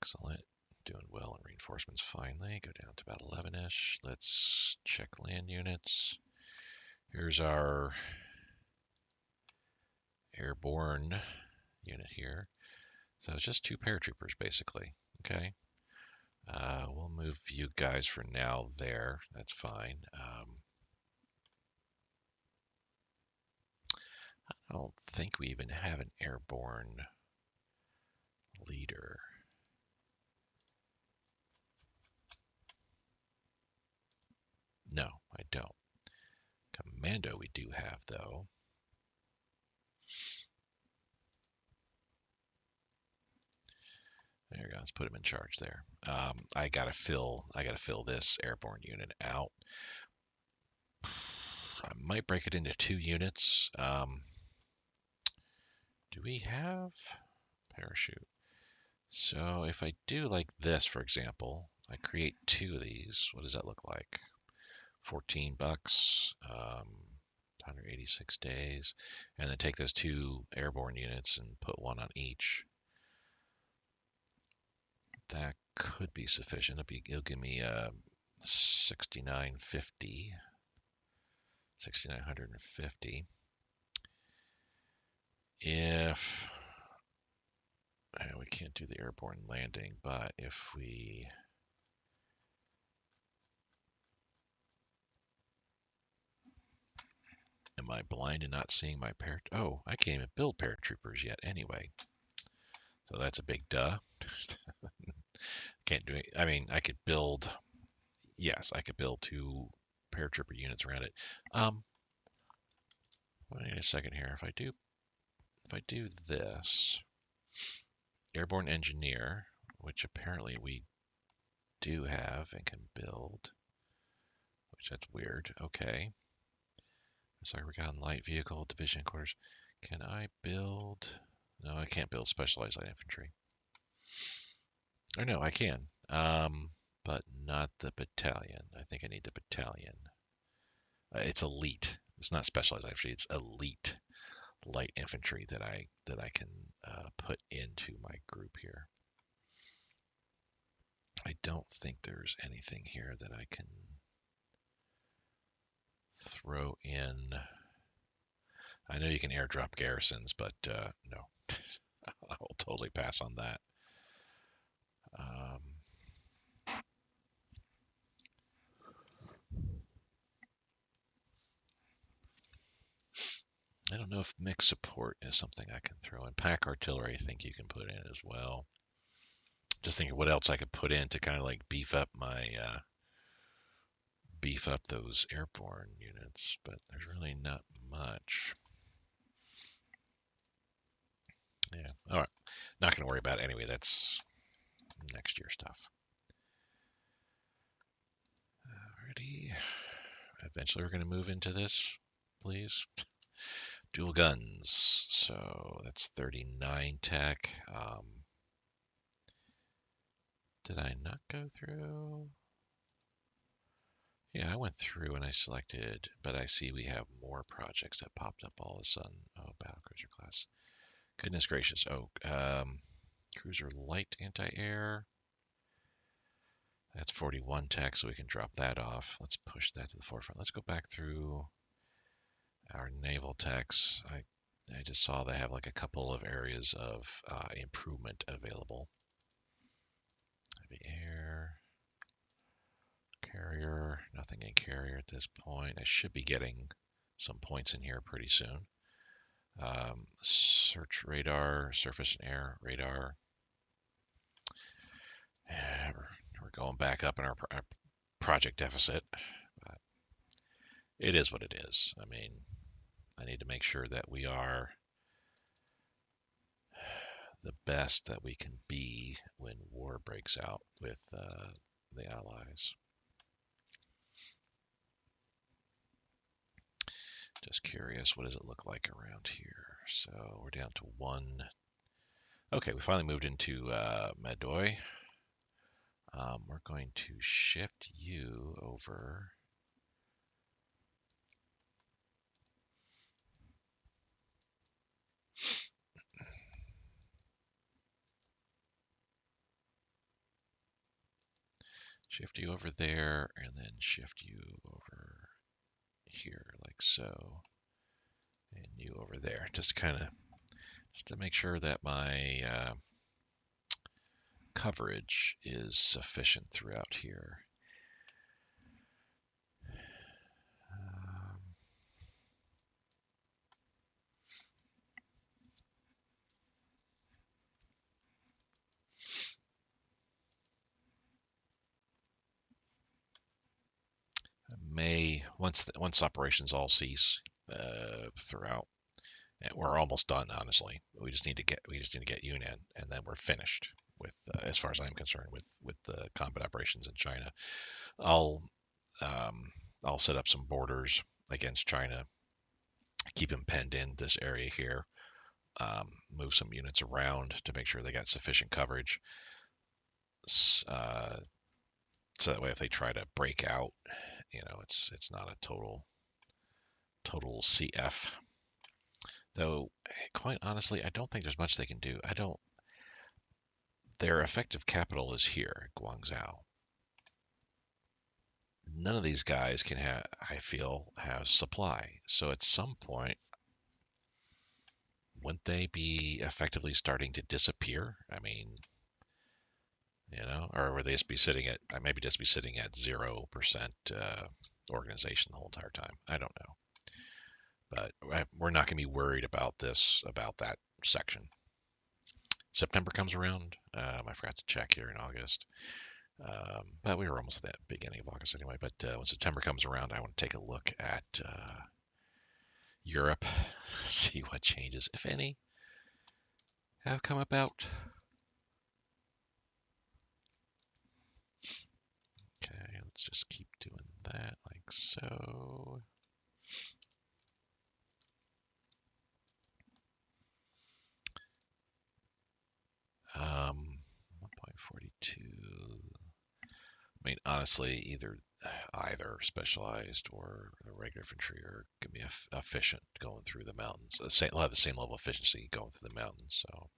Excellent, doing well in reinforcements finally. Go down to about 11-ish. Let's check land units. Here's our airborne unit here. So it's just 2 paratroopers basically. Okay. We'll move you guys for now there. That's fine. I don't think we even have an airborne leader. No, I don't. Commando we do have though. There you go. Let's put him in charge there. I gotta fill this airborne unit out. I might break it into 2 units. Do we have parachute? So if I do like this, for example, I create 2 of these. What does that look like? $14, 186 days, and then take those 2 airborne units and put 1 on each. That could be sufficient. It'll give me 6950. if we can't do the airborne landing, but if we am I blind and not seeing my oh, I can't even build paratroopers yet anyway. So that's a big duh. Can't do it. I mean, I could build, yes, I could build 2 paratrooper units around it. Wait a second here. If I do this, airborne engineer, which apparently we do have and can build, which that's weird. Okay. So we got light vehicle division quarters. Can I build? No, I can't build specialized light infantry. Or no, I can. But not the battalion. I think I need the battalion. It's elite. It's not specialized infantry. It's elite light infantry that I can put into my group here. I don't think there's anything here that I can throw in. I know you can airdrop garrisons, but no, I will totally pass on that. I don't know if mixed support is something I can throw in. Pack artillery, I think you can put in as well. Just thinking what else I could put in to kind of like beef up those airborne units, but there's really not much. Yeah. All right. Not going to worry about it anyway. That's next year stuff. Alrighty. Eventually we're going to move into this, please. Dual guns. So that's 39 tech. Did I not go through? Yeah, I went through and I selected, but I see we have more projects that popped up all of a sudden. Oh, battlecruiser class. Goodness gracious. Oh, cruiser light anti-air. That's 41 tech, so we can drop that off. Let's push that to the forefront. Let's go back through our naval techs. I just saw they have like a couple of areas of improvement available. Heavy air. Carrier, nothing in carrier at this point. I should be getting some points in here pretty soon. Search radar, surface and air radar. Yeah, we're going back up in our project deficit. But it is what it is. I mean, I need to make sure that we are the best that we can be when war breaks out with the Allies. Just curious, what does it look like around here? So we're down to 1. Okay, we finally moved into Medoy. We're going to shift you over. Shift you over there, and then shift you over here, like so, and you over there. Just to make sure that my coverage is sufficient throughout here. Once operations all cease throughout, we're almost done. Honestly, we just need to get UNAN, and then we're finished with, as far as I'm concerned, with the combat operations in China. I'll set up some borders against China, keep them penned in this area here, move some units around to make sure they got sufficient coverage. So that way, if they try to break out, it's not a total CF. Though, quite honestly, I don't think there's much they can do. Their effective capital is here, Guangzhou. None of these guys can have supply. So at some point, wouldn't they be effectively starting to disappear? I mean, or would they just be sitting at maybe just be sitting at 0% organization the whole entire time? I don't know, but we're not going to be worried about that section. September comes around. I forgot to check here in August. But we were almost at that beginning of August anyway. But when September comes around, I want to take a look at Europe, see what changes, if any, have come about. Okay, let's just keep doing that like so. Um, 1.42. I mean, honestly, either specialized or the regular infantry are going to be efficient going through the mountains. They'll have the same level of efficiency going through the mountains. So,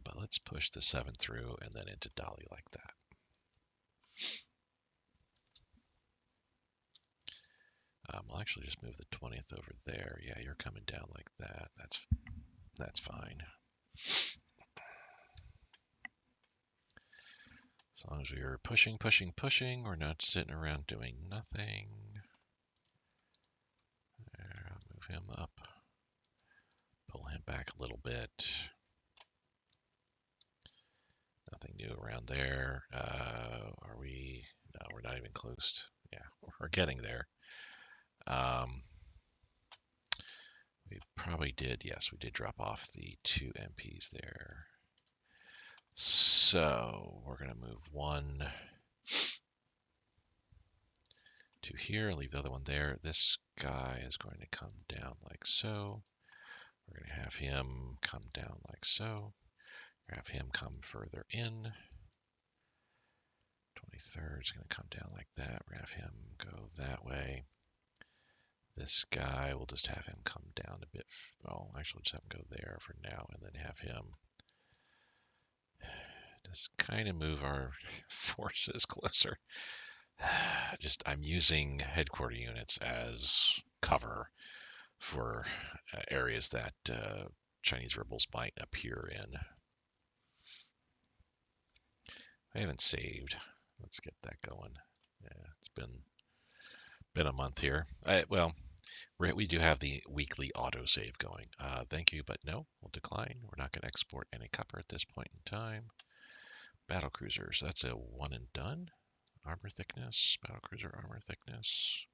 but let's push the 7 through and then into Dali like that. I'll actually just move the 20th over there. Yeah, you're coming down like that. That's fine. As long as we are pushing, we're not sitting around doing nothing. There, I'll move him up. Pull him back a little bit. Nothing new around there. Are we? No, we're not even close. Yeah, we're getting there. We probably did. Yes, we did drop off the 2 MPs there. So we're going to move 1 to here, leave the other one there. This guy is going to come down like so. We're going to have him come down like so. Have him come further in. 23rd is going to come down like that. We're going to have him go that way. This guy, we'll just have him come down a bit. Well, actually, we'll just have him go there for now, and then have him just kind of move our forces closer. I'm using headquarter units as cover for areas that Chinese rebels might appear in. I haven't saved. Let's get that going. Yeah, it's been a month here. We do have the weekly autosave going. Thank you, but no, we'll decline. We're not going to export any copper at this point in time. Battle cruisers, that's a one and done. Armor thickness, battle cruiser armor thickness.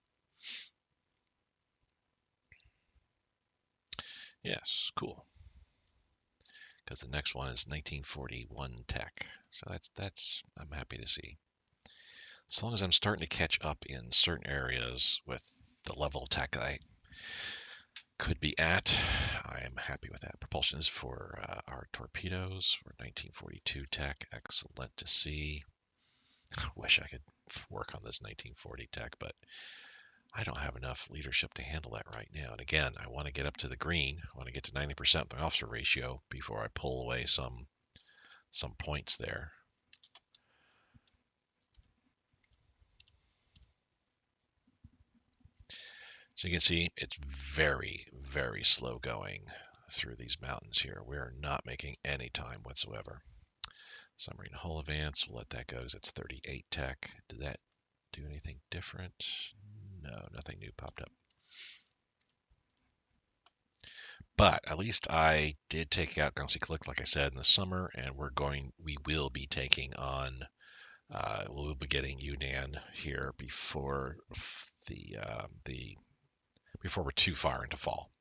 Yes, cool. Because the next one is 1941 tech. So that's I'm happy to see. As long as I'm starting to catch up in certain areas with the level of tech I could be at, I am happy with that. Propulsion is for our torpedoes for 1942 tech. Excellent to see. I wish I could work on this 1940 tech, but I don't have enough leadership to handle that right now. And again, I want to get up to the green. I want to get to 90% the officer ratio before I pull away some points there. So you can see it's very, very slow going through these mountains here. We are not making any time whatsoever. Submarine hull advance, we'll let that go because it's 38 tech. Did that do anything different? No, nothing new popped up. But at least I did take out Galaxy Click, like I said, in the summer, and we will be taking on, we'll be getting Yunnan here before before we're too far into fall.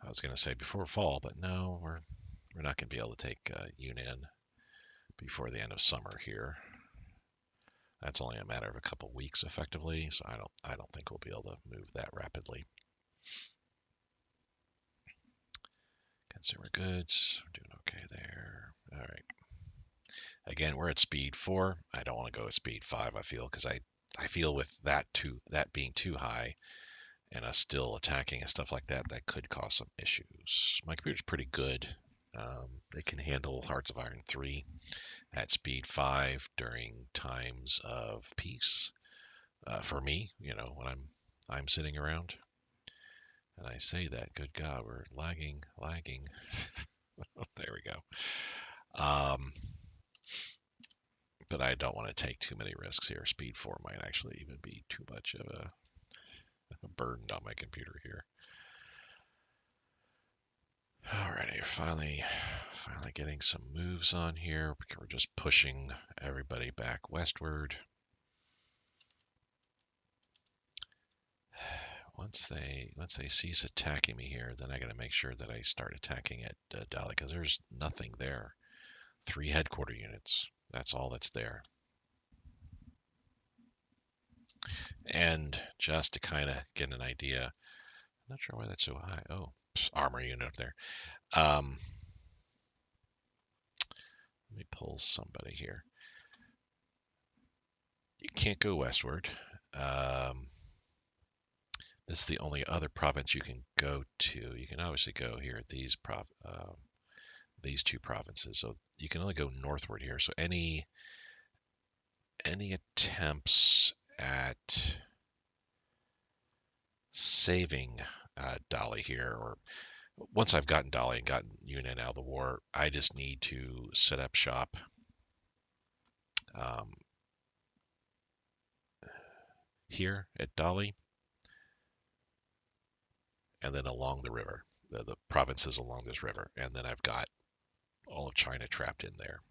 I was going to say before fall, but no, we're not going to be able to take Yunnan before the end of summer here. That's only a matter of a couple weeks, effectively. So I don't think we'll be able to move that rapidly. Consumer goods, we're doing okay there. All right. Again, we're at speed 4. I don't want to go at speed 5. I feel because I feel with that being too high, and us still attacking and stuff like that, that could cause some issues. My computer's pretty good. It can handle Hearts of Iron 3 at speed 5 during times of peace. For me, when I'm sitting around. And I say that, good God, we're lagging. There we go. But I don't want to take too many risks here. Speed 4 might actually even be too much of a burden on my computer here. Alrighty, finally getting some moves on here. We're just pushing everybody back westward. Once they cease attacking me here, then I got to make sure that I start attacking at Dali, because there's nothing there. 3 headquarter units. That's all that's there. And just to kind of get an idea, I'm not sure why that's so high. Oh, armor unit up there. Let me pull somebody here. You can't go westward. This is the only other province you can go to. You can obviously go here at these two provinces. So you can only go northward here. So any attempts at saving Dali here, or once I've gotten Dali and gotten Yunnan out of the war, I just need to set up shop here at Dali, and then along the river, the provinces along this river, and then I've got all of China trapped in there.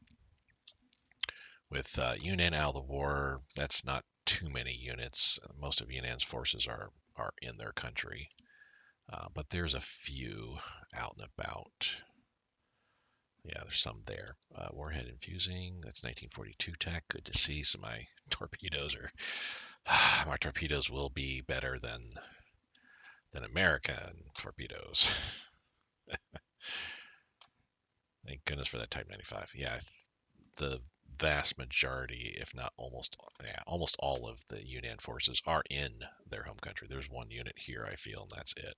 With Yunnan out of the war, that's not too many units. Most of Yunnan's forces are in their country, but there's a few out and about. Yeah, there's some there. Warhead infusing, that's 1942 tech. Good to see. So my torpedoes will be better than American torpedoes. Thank goodness for that Type 95. Yeah, the vast majority, if not almost all of the Yunnan forces are in their home country. There's one unit here, I feel, and that's it.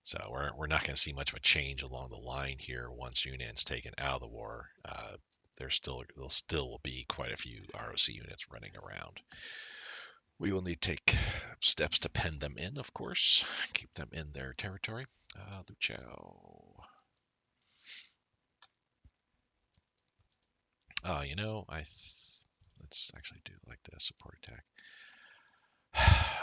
So we're not going to see much of a change along the line here once Yunnan's taken out of the there'll still be quite a few ROC units running around. We will need to take steps to pen them in, of course, keep them in their territory. Luchao. Let's actually do like this, support attack.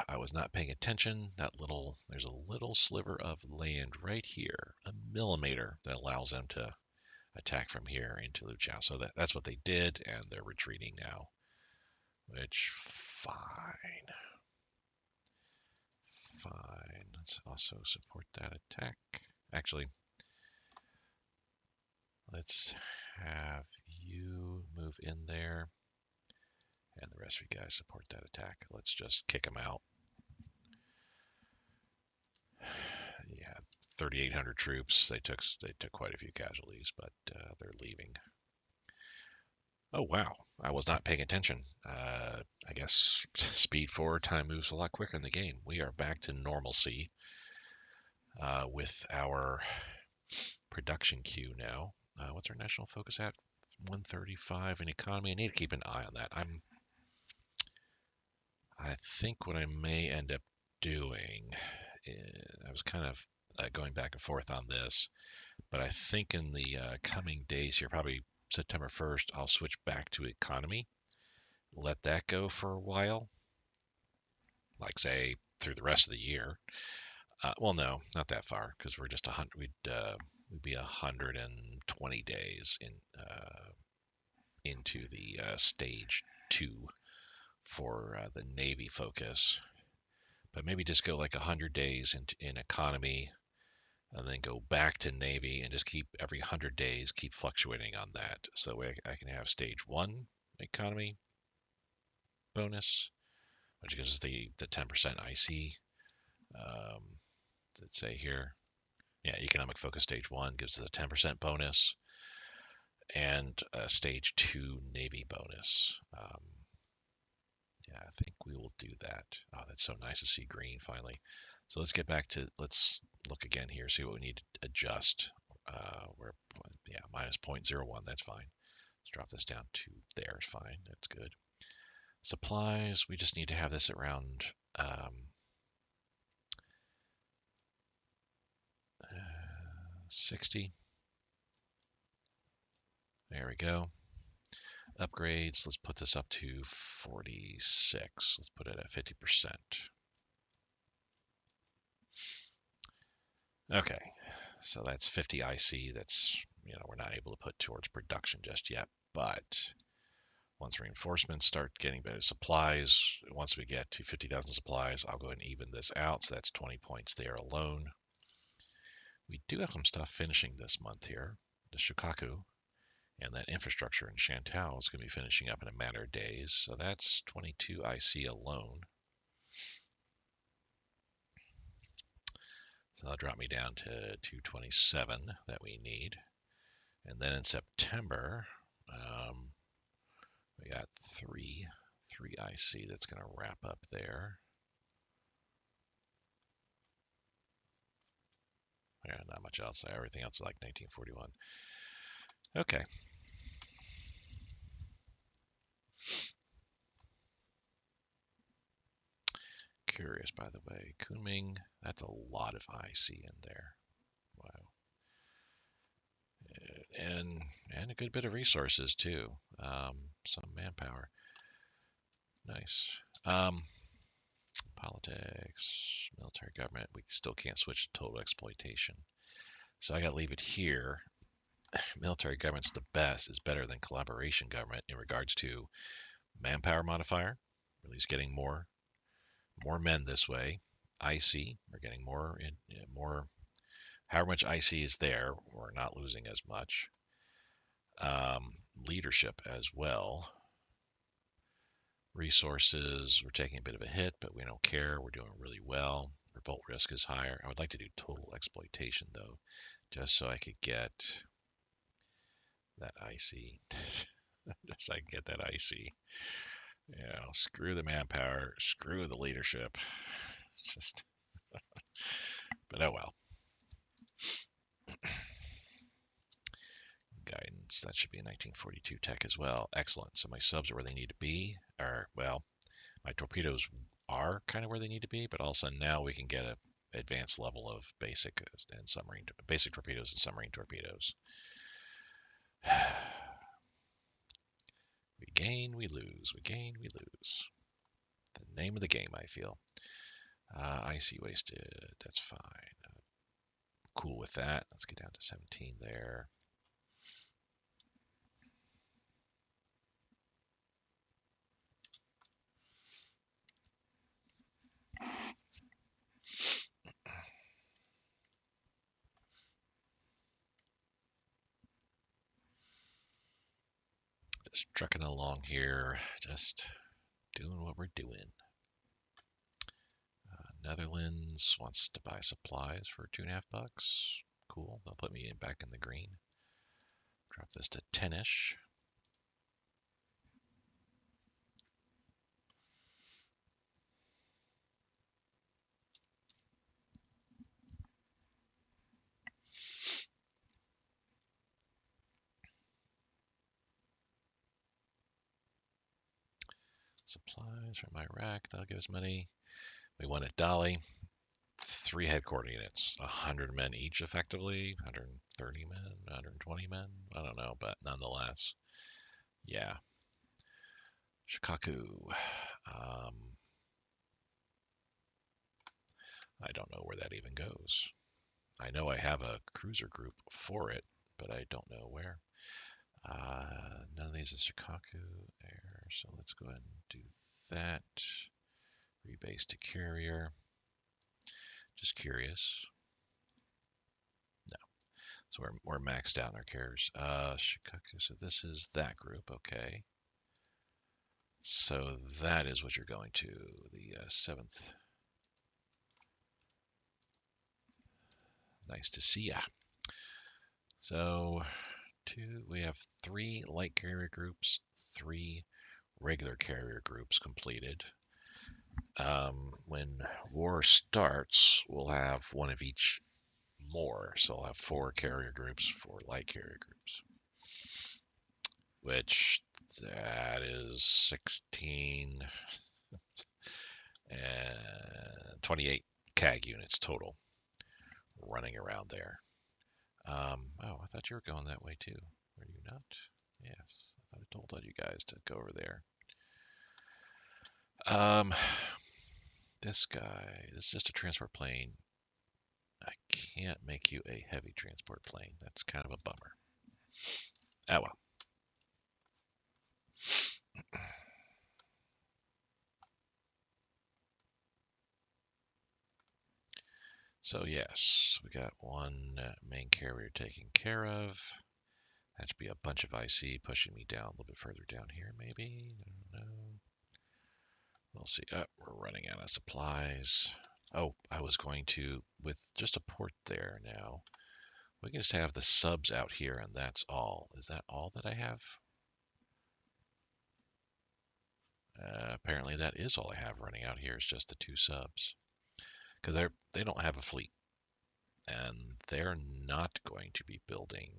I was not paying attention. There's a little sliver of land right here, a millimeter, that allows them to attack from here into Luchao. So that's what they did, and they're retreating now. Which, fine. Let's also support that attack. Actually, let's have you move in there, and the rest of you guys support that attack. Let's just kick them out. Yeah, 3,800 troops. They took quite a few casualties, but they're leaving. Oh wow, I was not paying attention. I guess speed 4 time moves a lot quicker in the game. We are back to normalcy with our production queue now. What's our national focus at? 135 in economy. I need to keep an eye on that. I think what I may end up doing, I was kind of going back and forth on this, but I think in the coming days here, probably September 1st, I'll switch back to economy, let that go for a while, like say through the rest of the year. Well, no, not that far, because we're just 100. We'd be 120 days into the stage 2 for the Navy focus. But maybe just go like 100 days in economy, and then go back to Navy, and just keep every 100 days keep fluctuating on that. So I can have stage 1 economy bonus, which gives us the 10% IC. Let's say here, yeah, economic focus stage 1 gives us a 10% bonus, and a stage 2 Navy bonus. Yeah, I think we will do that. Oh, that's so nice to see green finally. So let's look again here, see what we need to adjust. Minus 0.01, that's fine. Let's drop this down to there, fine, that's good. Supplies, we just need to have this around Um, 60. There we go. Upgrades, let's put this up to 46. Let's put it at 50%. Okay, so that's 50 IC. That's, we're not able to put towards production just yet, but once reinforcements start getting better supplies, once we get to 50,000 supplies, I'll go ahead and even this out. So that's 20 points there alone. We do have some stuff finishing this month here. The Shikaku and that infrastructure in Shantou is going to be finishing up in a matter of days. So that's 22 IC alone. So that'll drop me down to 227 that we need. And then in September, we got three IC that's going to wrap up there. Yeah, not much else. Everything else is like 1941. Okay. Curious, by the way. Kunming, that's a lot of IC in there. Wow. And a good bit of resources too. Some manpower. Nice. Politics, military government. We still can't switch to total exploitation. So I got to leave it here. Military government's the best. Is better than collaboration government in regards to manpower modifier. At least getting more men this way. IC, we're getting more. However much IC is there, we're not losing as much. Leadership as well. Resources, we're taking a bit of a hit, but we don't care. We're doing really well. Revolt risk is higher. I would like to do total exploitation though, just so I could get that IC. Just so I can get that IC. Screw the manpower, screw the leadership. Just, but oh well. Guidance, that should be a 1942 tech as well. Excellent. So my subs are where they need to be. My torpedoes are kind of where they need to be, but also now we can get a advanced level of basic torpedoes and submarine torpedoes. We gain, we lose. We gain, we lose. The name of the game, I feel. IC wasted. That's fine. Cool with that. Let's get down to 17 there. Just trucking along here, just doing what we're doing. Netherlands wants to buy supplies for $2.50. Cool. They'll put me back in the green. Drop this to 10-ish. Supplies from Iraq. That'll give us money. We want it Dolly. 3 headquarter units, 100 men each effectively, 130 men, 120 men. I don't know, but nonetheless, yeah. Shikaku. I don't know where that even goes. I know I have a cruiser group for it, but I don't know where. None of these is Shikaku Air, so let's go ahead and do that. Rebase to carrier. Just curious. No. So we're maxed out in our carriers. Shikaku, so this is that group, okay. So that is what you're going to, the 7th. Nice to see ya. So we have 3 light carrier groups, 3 regular carrier groups completed. When war starts, we'll have one of each more. So I'll have 4 carrier groups, 4 light carrier groups, which that is 16. and 28 CAG units total running around there. Oh, I thought you were going that way too. Were you not? Yes, I thought I told you guys to go over there. This guy, this is just a transport plane. I can't make you a heavy transport plane. That's kind of a bummer. Oh well. So yes, we got one main carrier taken care of. That should be a bunch of IC pushing me down a little bit further down here, maybe. I don't know. We'll see. We're running out of supplies. Oh, I was going to, with just a port there now, we can just have the subs out here and that's all. Is that all that I have? Apparently that is all I have running out here is just the two subs. Because they don't have a fleet. And they're not going to be building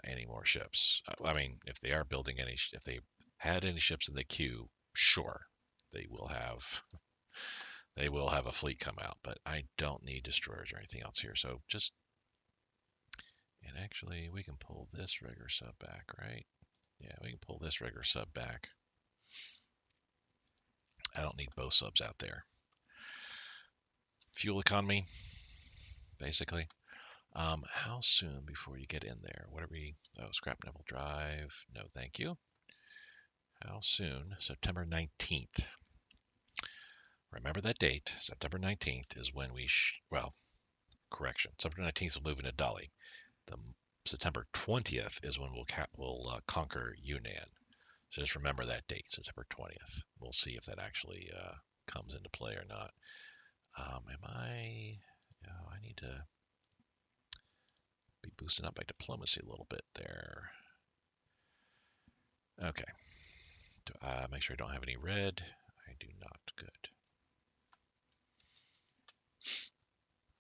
any more ships. I mean, if they are building any, if they had any ships in the queue, sure, they will have a fleet come out. But I don't need destroyers or anything else here. So just, and actually we can pull this rigger sub back, right? Yeah, we can pull this rigger sub back. I don't need both subs out there. Fuel economy, basically. How soon before you get in there? What are we? Oh, scrap nibble drive. No, thank you. How soon? September 19th. Remember that date. September 19th is when we, well, correction. September 19th we'll move into Dali. The September 20th is when we'll conquer Yunnan. So just remember that date, September 20th. We'll see if that actually comes into play or not. Am I? Oh, I need to be boosting up my diplomacy a little bit there. Okay. Make sure I don't have any red. I do not. Good.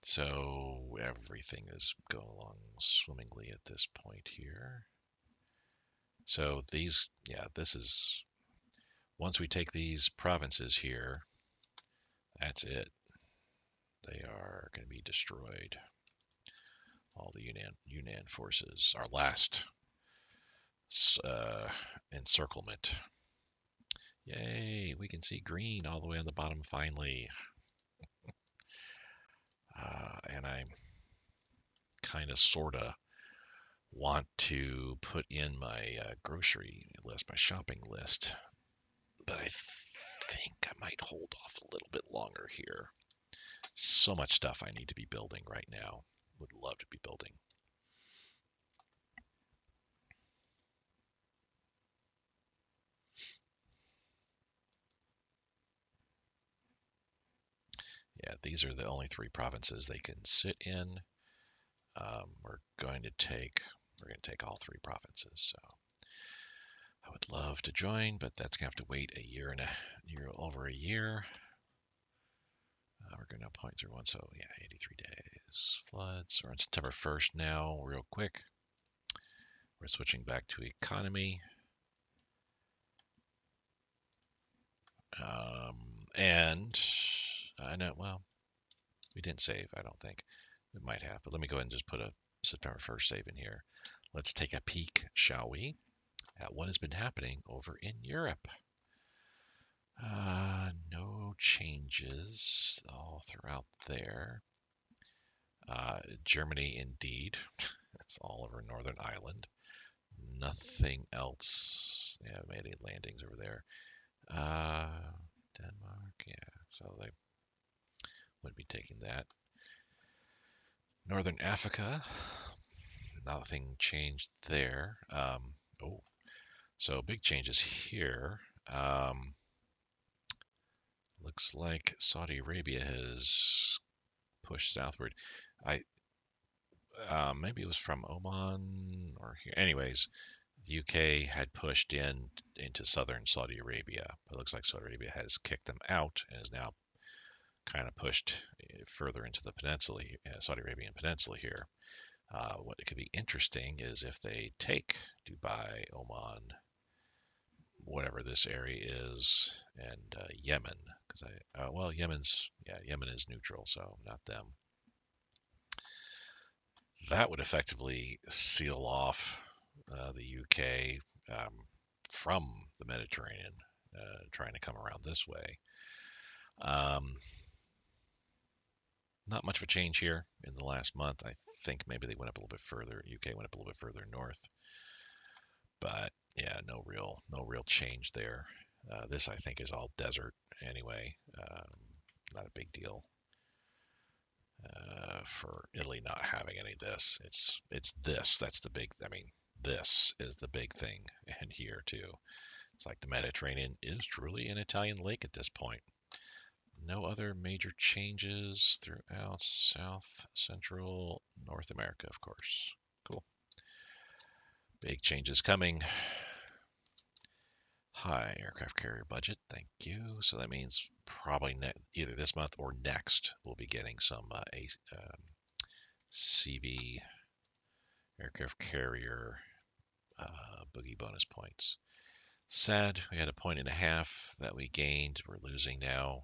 So everything is going along swimmingly at this point here. So these, yeah, this is, once we take these provinces here, that's it. They are going to be destroyed. All the Yunnan forces, our last encirclement. Yay, we can see green all the way on the bottom finally. And I kind of, sort of want to put in my grocery list, my shopping list. But I think I might hold off a little bit longer here. So much stuff I need to be building right now. Would love to be building. Yeah, these are the only three provinces they can sit in. We're going to take all three provinces. So I would love to join, but that's gonna have to wait over a year. We're going to 0.01, so yeah, 83 days. Floods. We're on September 1st now, real quick. We're switching back to economy. And I know, well, we didn't save, I don't think. We might have, but let me go ahead and just put a September 1st save in here. Let's take a peek, shall we, at what has been happening over in Europe. No changes all throughout there. Germany, indeed. It's all over Northern Ireland. Nothing else. Yeah, made any landings over there. Denmark, yeah. So they would be taking that. Northern Africa, nothing changed there. Oh, so big changes here. Looks like Saudi Arabia has pushed southward. I maybe it was from Oman or here. Anyways, the UK had pushed into southern Saudi Arabia. But it looks like Saudi Arabia has kicked them out and is now kind of pushed further into the peninsula, Saudi Arabian peninsula here. What could be interesting is if they take Dubai, Oman, where this area is, and Yemen, because well, Yemen is neutral, so not them. That would effectively seal off the UK from the Mediterranean, trying to come around this way. Um, Not much of a change here in the last month. I think maybe they went up a little bit further. UK went up a little bit further north, but yeah, no real change there. This I think is all desert anyway. Not a big deal for Italy not having any of this. It's this that's the big. I mean, this is the big thing, and here too. It's like the Mediterranean is truly an Italian lake at this point. No other major changes throughout South, Central, North America, of course. Cool. Big changes coming. High aircraft carrier budget. Thank you. So that means probably either this month or next we'll be getting some CV aircraft carrier boogie bonus points. Sad, we had a point and a half that we gained. We're losing now.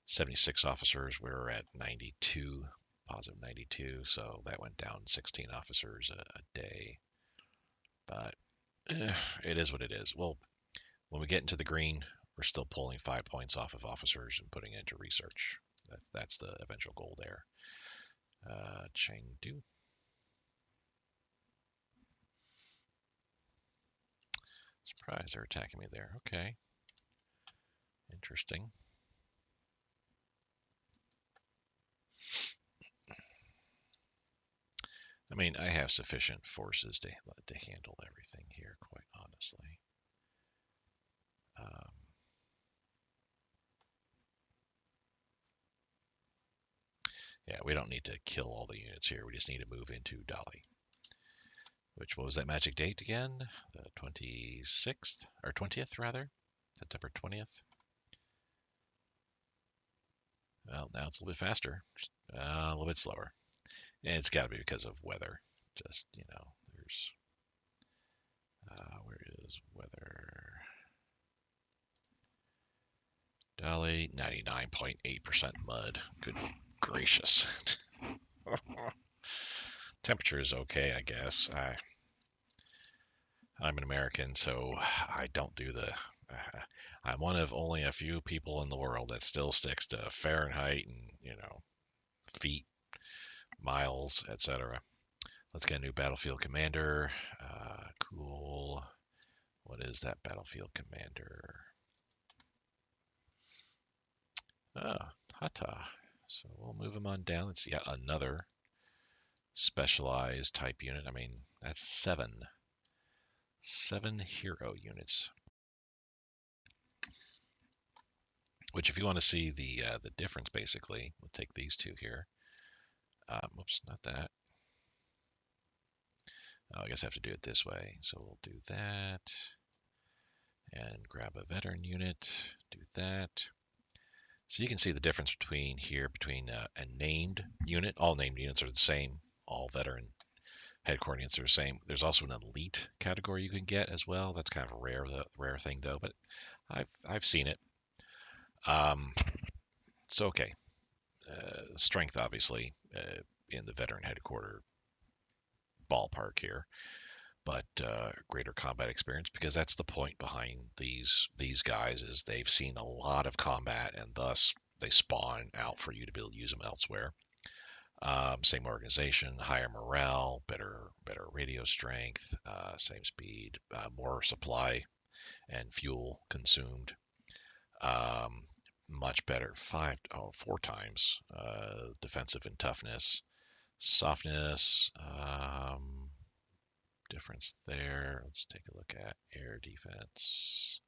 76 officers. We were at 92, positive 92, so that went down 16 officers a day. But it is what it is. Well, when we get into the green, we're still pulling 5 points off of officers and putting it into research. That's the eventual goal there. Chengdu. Surprise, they're attacking me there. Okay. Interesting. I mean, I have sufficient forces to handle everything here, quite honestly. Yeah, we don't need to kill all the units here. We just need to move into Dali. Which, what was that magic date again? The 26th, or 20th rather? September 20th. Well, now it's a little bit faster, a little bit slower. And it's got to be because of weather. Just, there's, where is weather? Dali, 99.8% mud. Good gracious. Temperature is okay, I guess. I'm an American, so I don't do the. I'm one of only a few people in the world that still sticks to Fahrenheit and feet, miles, etc. Let's get a new battlefield commander. Cool. What is that battlefield commander? Hata. So we'll move him on down. It's yet another specialized type unit. I mean, that's seven hero units. Which, if you want to see the difference, basically, we'll take these two here. Whoops, not that. Oh, I guess I have to do it this way. So we'll do that, and grab a veteran unit. Do that. So you can see the difference between a named unit. All named units are the same. All veteran head coordinates are the same. There's also an elite category you can get as well. That's kind of a rare thing though, but I've seen it. So okay, strength obviously in the veteran headquarter ballpark here, but greater combat experience, because that's the point behind these guys, is they've seen a lot of combat and thus they spawn out for you to be able to use them elsewhere. Same organization, higher morale, better radio strength, same speed, more supply and fuel consumed. Much better, 4 times defensive and toughness, softness. Difference there. Let's take a look at air defense.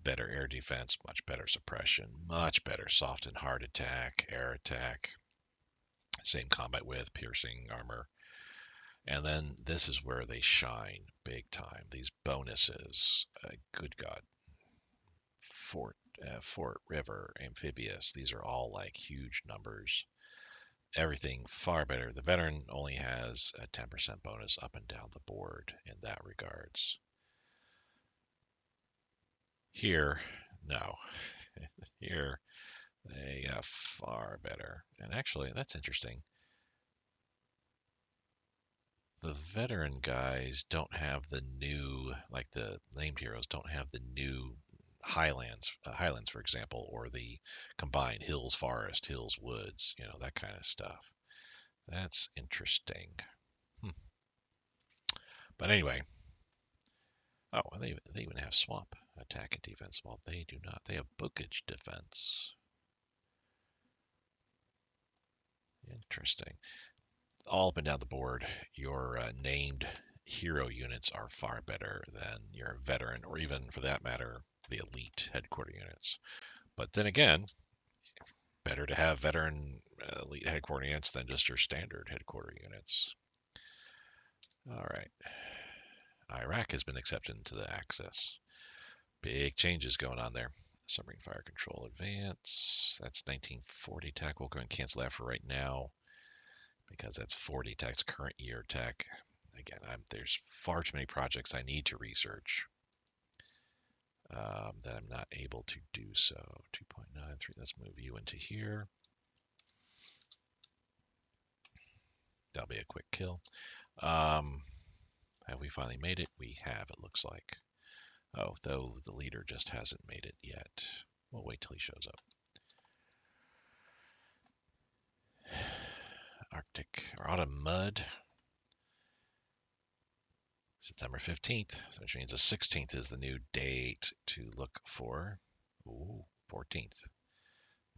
Better air defense, much better suppression, much better soft and hard attack, air attack. Same combat width, piercing armor. And then this is where they shine big time. These bonuses, good God. Fort River, amphibious. These are all like huge numbers. everything far better. The veteran only has a 10% bonus up and down the board in that regards. Here, no. Here, they got far better. And actually, that's interesting. The veteran guys don't have the new, like the named heroes, don't have the new Highlands, for example, or the combined Hills Forest, Hills Woods, that kind of stuff. That's interesting. Hmm. But anyway, oh, and they even have swamp attack and defense. Well, they do not. They have bookage defense. Interesting. All up and down the board, your named hero units are far better than your veteran, or even for that matter, the elite headquarter units. But then again, better to have veteran elite headquarter units than just your standard headquarter units. All right. Iraq has been accepted into the Axis. Big changes going on there. Submarine fire control advance. That's 1940 tech. We'll go and cancel that for right now because that's 40 tech's current year tech. Again, there's far too many projects I need to research that I'm not able to do so. 2.93. Let's move you into here. That'll be a quick kill. Have we finally made it? We have, it looks like. Oh, though the leader just hasn't made it yet. We'll wait till he shows up. Arctic or autumn mud. September 15th, which means the 16th is the new date to look for. Ooh, 14th.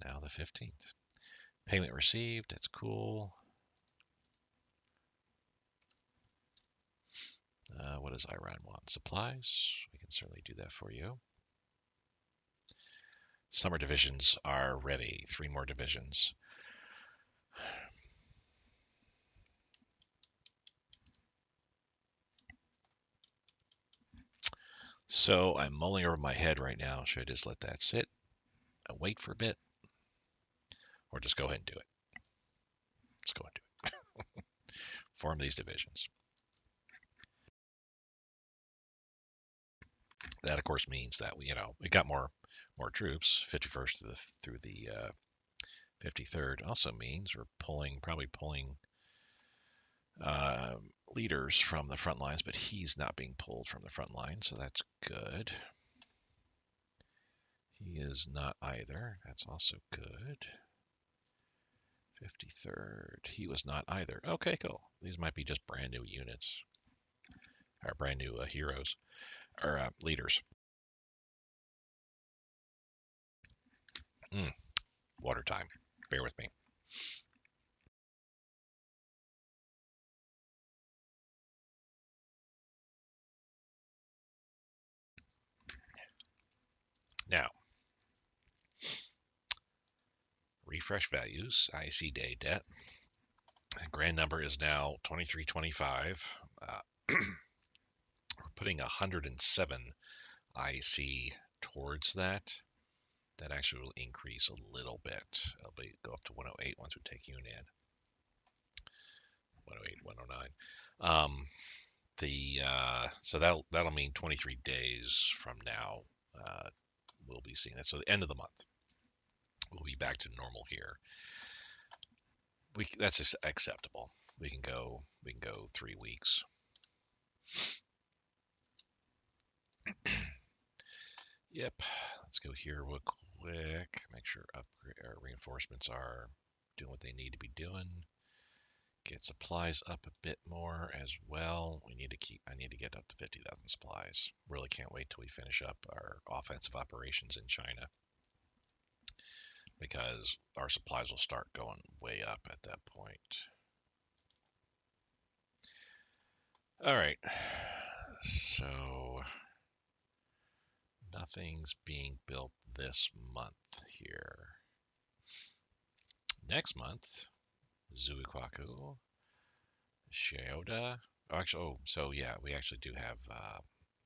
Now the 15th. Payment received. That's cool. What does Iran want? Supplies. We can certainly do that for you. Summer divisions are ready. 3 more divisions. So I'm mulling over my head right now. Should I just let that sit and wait for a bit? Or just go ahead and do it? Let's go ahead and do it. Form these divisions. That, of course, means that we got more troops, 51st through the 53rd. Also means we're probably pulling leaders from the front lines, but he's not being pulled from the front line, so that's good. He is not either. That's also good. 53rd. He was not either. Okay, cool. These might be just brand new units, or brand new heroes, or leaders. Water time. Bear with me. Now, refresh values, IC day debt. Grand number is now 2325. We're putting 107 IC towards that. That actually will increase a little bit. It'll go up to 108 once we take Yunnan. 108, 109. So that'll mean 23 days from now we'll be seeing that. So the end of the month we'll be back to normal here. That's acceptable. We can go 3 weeks. Yep. Let's go here real quick. Make sure reinforcements are doing what they need to be doing. Get supplies up a bit more as well. I need to get up to 50,000 supplies. Really can't wait till we finish up our offensive operations in China, because our supplies will start going way up at that point. All right. So nothing's being built this month here. Next month, Zuikwaku, Shioda. So yeah, we actually do have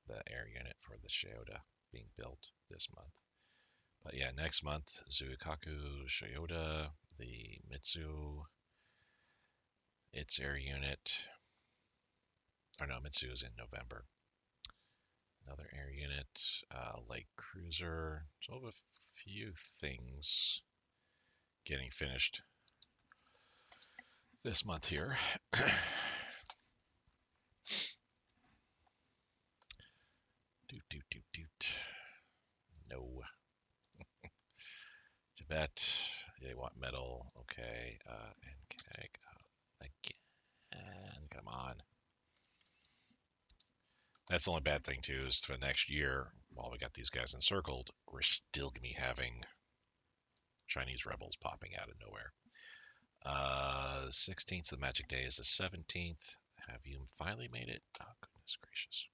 the air unit for the Shioda being built this month. But yeah, next month, Zuikaku, Shioda, the Mitsu, its air unit. Or no, Mitsu is in November. Another air unit, light cruiser. So I have a few things getting finished this month here. Doot. No. Tibet. They want metal. Okay. And keg. Again. Come on. That's the only bad thing too, is for next year, while we got these guys encircled, we're still gonna be having Chinese rebels popping out of nowhere. 16th, the magic day is the 17th. Have you finally made it? Oh, goodness gracious.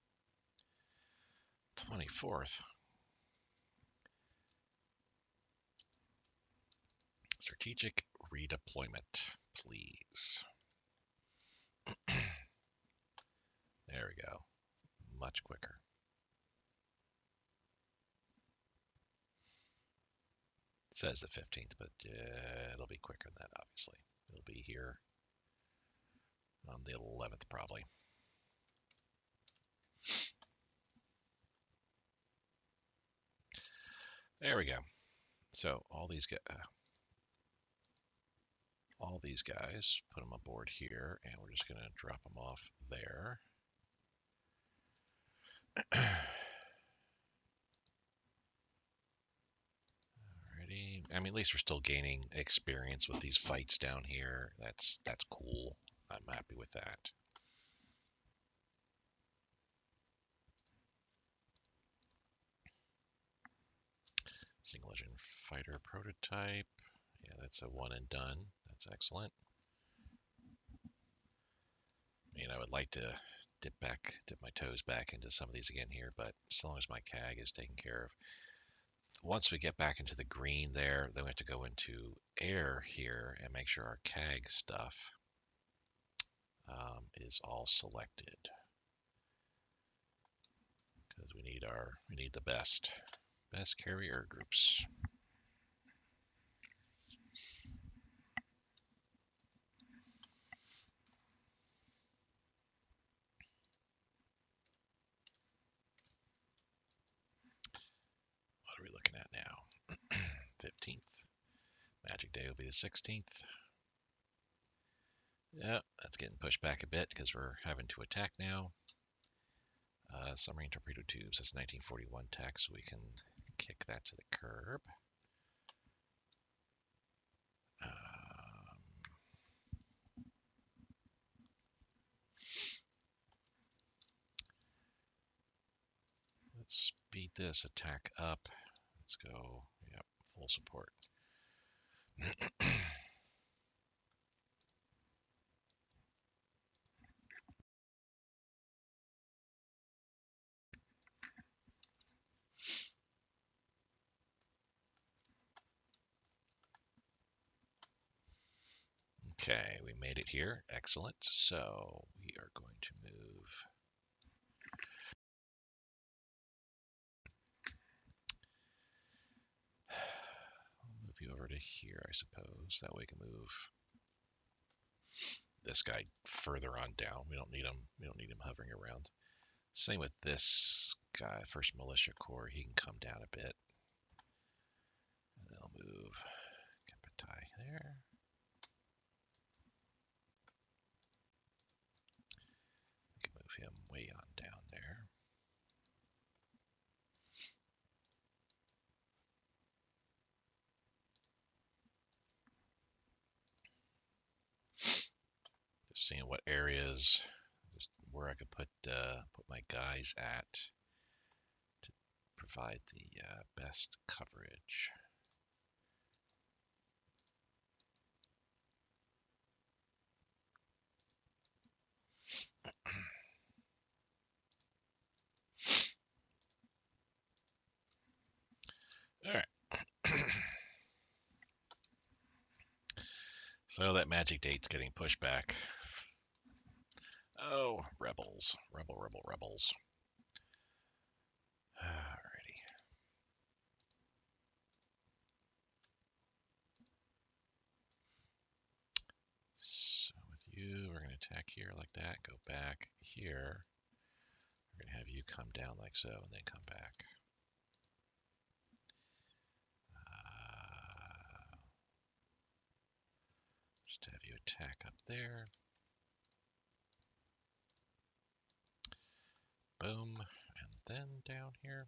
24th. Strategic redeployment, please. There we go. Much quicker. It says the 15th, but it'll be quicker than that, obviously. It'll be here on the 11th, probably. There we go. So all these guys, put them aboard here, and we're just going to drop them off there. Alrighty. I mean, at least we're still gaining experience with these fights down here. That's cool. I'm happy with that. Single engine fighter prototype. Yeah, that's a one and done. That's excellent. I mean, I would like to dip my toes back into some of these again here, but as long as my CAG is taken care of. Once we get back into the green there, then we have to go into air here and make sure our CAG stuff is all selected, because we need the best carrier groups. What are we looking at now? 15th. Magic Day will be the 16th. Yeah, that's getting pushed back a bit because we're having to attack now. Submarine torpedo tubes, that's 1941 tech, so we can kick that to the curb. Let's speed this attack up. Let's go, yep, full support. Okay, we made it here. Excellent. So we are going to move. I'll move you over to here, I suppose. That way we can move this guy further on down. We don't need him. We don't need him hovering around. Same with this guy, First Militia Corps. He can come down a bit. And then I'll move Kapitai there. We can move him way on down there. Just seeing what areas, just where I could put my guys at to provide the best coverage. All right. So that magic date's getting pushed back. Oh, rebels. Rebels. Alrighty. So with you, we're attack here like that, go back here. We're going to have you come down like so, and then come back. Just have you attack up there. Boom. And then down here.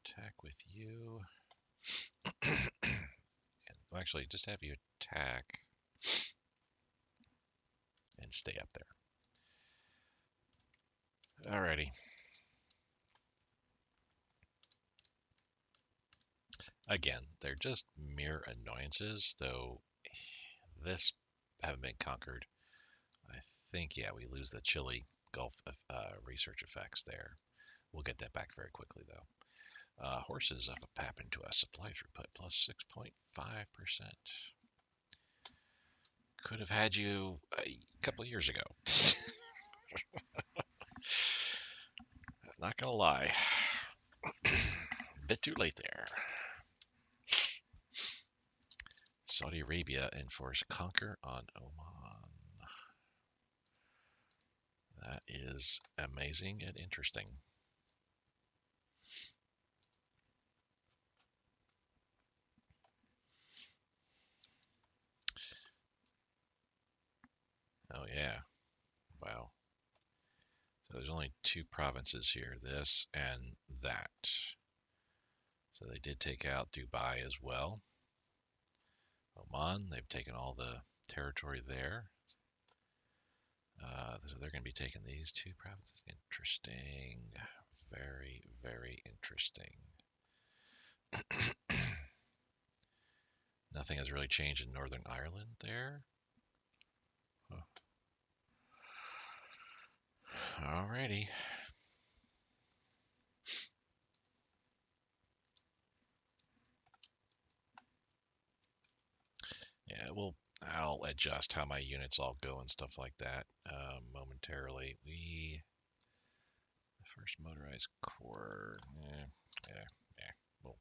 Attack with you. And, well, actually, just have you attack and stay up there. Alrighty. Again, they're just mere annoyances, though this haven't been conquered. I think, yeah, we lose the Chile Gulf research effects there. We'll get that back very quickly, though. Horses up a pap into a supply throughput plus 6.5%. Could have had you a couple of years ago. Not gonna lie. Bit too late there. Saudi Arabia enforced conquer on Oman. That is amazing and interesting. Oh yeah. Wow. So there's only two provinces here, this and that. So they did take out Dubai as well. Oman, they've taken all the territory there. So they're going to be taking these two provinces. Interesting. Very, very interesting. Nothing has really changed in Northern Ireland there. Huh. Alrighty. Yeah, well, I'll adjust how my units all go and stuff like that momentarily. First motorized corps. Well,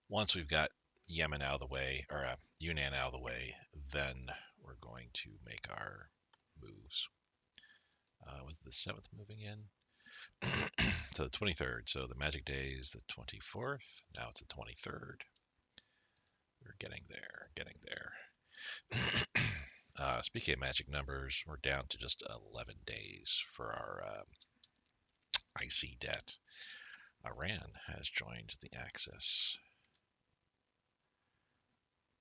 once we've got Yemen out of the way, or Yunnan out of the way, then we're going to make our moves. Was the 7th moving in? So the 23rd. So the magic day is the 24th. Now it's the 23rd. We're getting there, getting there. Speaking of magic numbers, we're down to just 11 days for our IC debt. Iran has joined the Axis.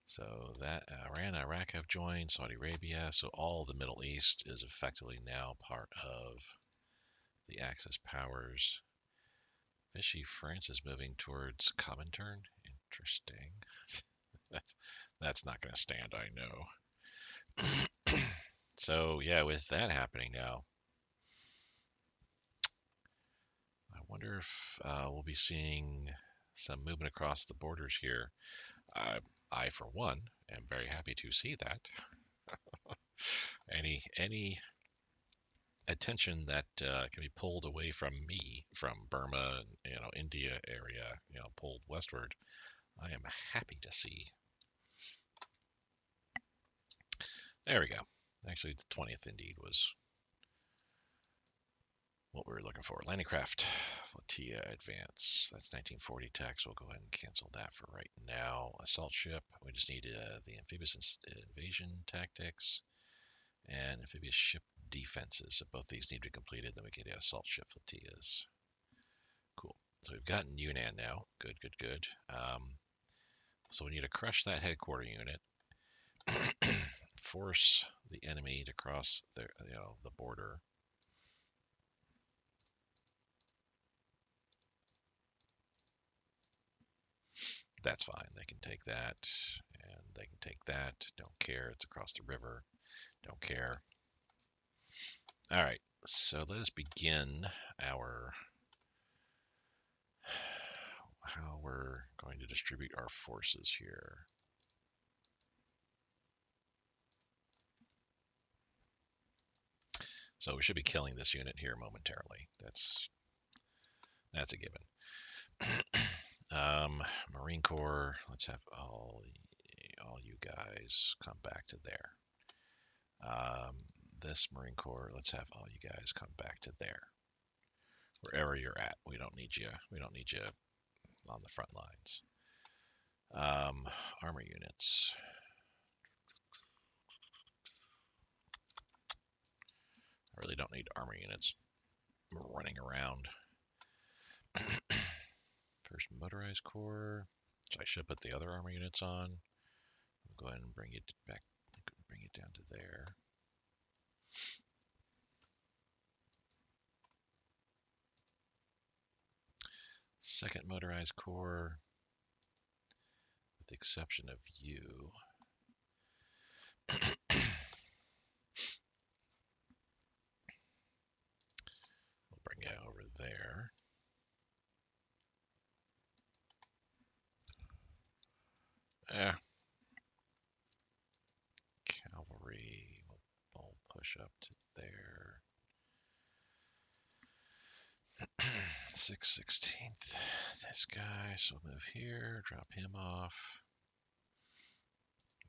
So that Iran, Iraq have joined, Saudi Arabia. So all the Middle East is effectively now part of the Axis powers. Vichy France is moving towards Comintern. Interesting. That's not going to stand, I know. So yeah, with that happening now, I wonder if we'll be seeing some movement across the borders here. I, for one, am very happy to see that. Any attention that can be pulled away from me, from Burma, India area, pulled westward, I am happy to see. There we go. Actually, the 20th indeed was what we were looking for. Landing craft flotilla advance. That's 1940 tax. We'll go ahead and cancel that for right now. Assault ship. We just need the amphibious invasion tactics and amphibious ship defenses. So both these need to be completed. Then we can get assault ship flotillas. Cool. So we've gotten Yunnan now. Good, good, good. So we need to crush that headquarter unit. Force the enemy to cross the border. That's fine. They can take that, and they can take that. Don't care. It's across the river. Don't care. All right. So let us begin our how we're going to distribute our forces here. So we should be killing this unit here momentarily. That's That's a given. Marine Corps, let's have all you guys come back to there. This Marine Corps, let's have all you guys come back to there. Wherever you're at, we don't need you. We don't need you on the front lines. Armor units. I really don't need armor units running around. First motorized corps, which I should put the other armor units on. We'll go ahead and bring it back, bring it down to there. Second motorized corps, with the exception of you. We'll bring you over there. Cavalry, we'll push up to there. 6/16th, this guy, so move here, drop him off.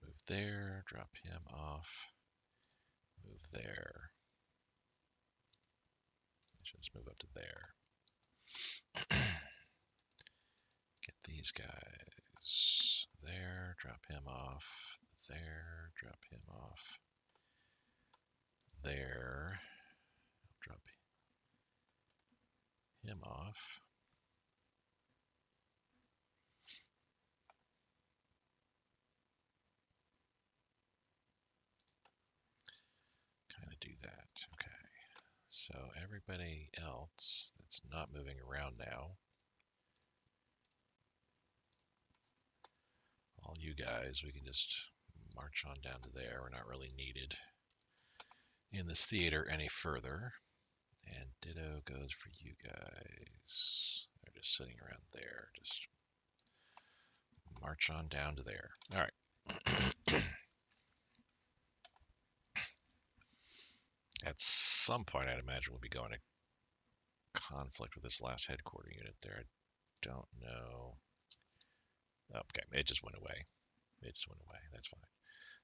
Move there, drop him off. Move there. Just move up to there. Get these guys there, drop him off. There, drop him off. There, drop him off. Kind of do that. Okay. So everybody else that's not moving around now, all you guys, we can just march on down to there. We're not really needed in this theater any further. And ditto goes for you guys. They're just sitting around there. Just march on down to there. All right. At some point, I'd imagine we'll be going to conflict with this last headquarter unit there. I don't know. Okay, it just went away. It just went away. That's fine.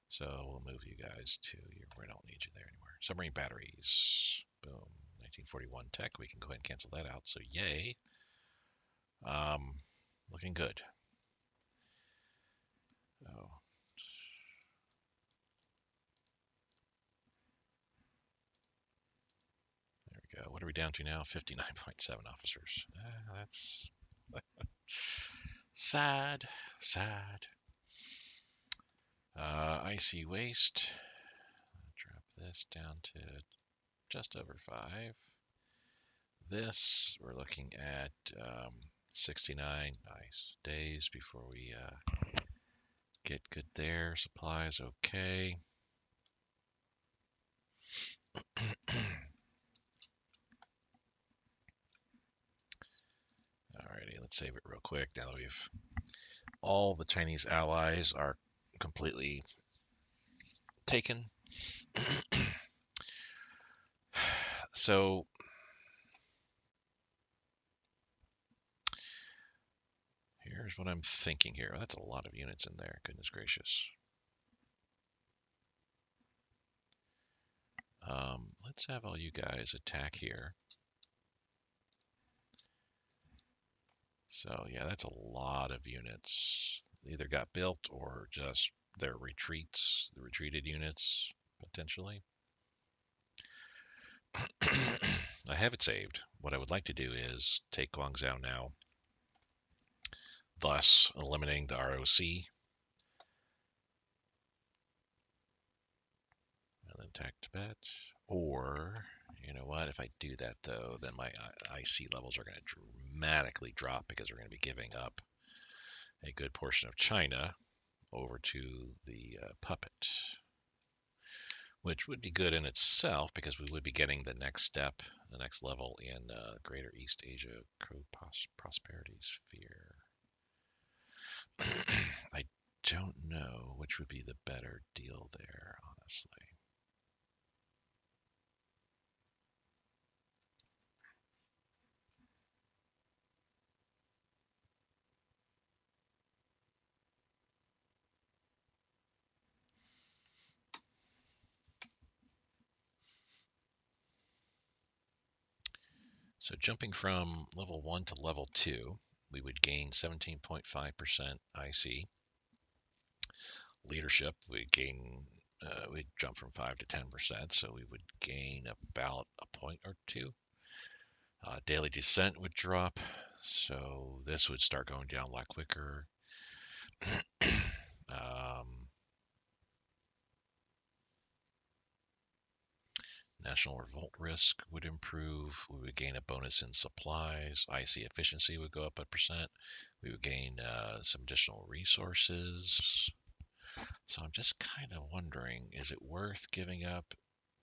So we'll move you guys to your, we don't need you there anymore. Submarine batteries. Boom. 1941 tech. We can go ahead and cancel that out. So yay. Looking good. Oh. There we go. What are we down to now? 59.7 officers. That's sad. Sad. Icy waste. Drop this down to just over 5. This, we're looking at 69 nice days before we get good there. Supplies okay. Alrighty, let's save it real quick now that we've all the Chinese allies are completely taken. So here's what I'm thinking here. That's a lot of units in there. Goodness gracious. Let's have all you guys attack here. So yeah, that's a lot of units. Either got built or just their retreats, the retreated units potentially. I have it saved. What I would like to do is take Guangzhou now, thus eliminating the ROC. And then attack Tibet. Or, you know what, if I do that though, then my IC levels are going to dramatically drop because we're going to be giving up a good portion of China over to the puppet, which would be good in itself because we would be getting the next step, the next level in Greater East Asia Prosperity Sphere. I don't know which would be the better deal there, honestly. So jumping from level 1 to level 2, we would gain 17.5% IC. Leadership, we'd jump from 5 to 10%, so we would gain about a point or two. Daily descent would drop, so this would start going down a lot quicker. National revolt risk would improve. We would gain a bonus in supplies. IC efficiency would go up a percent. We would gain some additional resources. So I'm just kind of wondering, is it worth giving up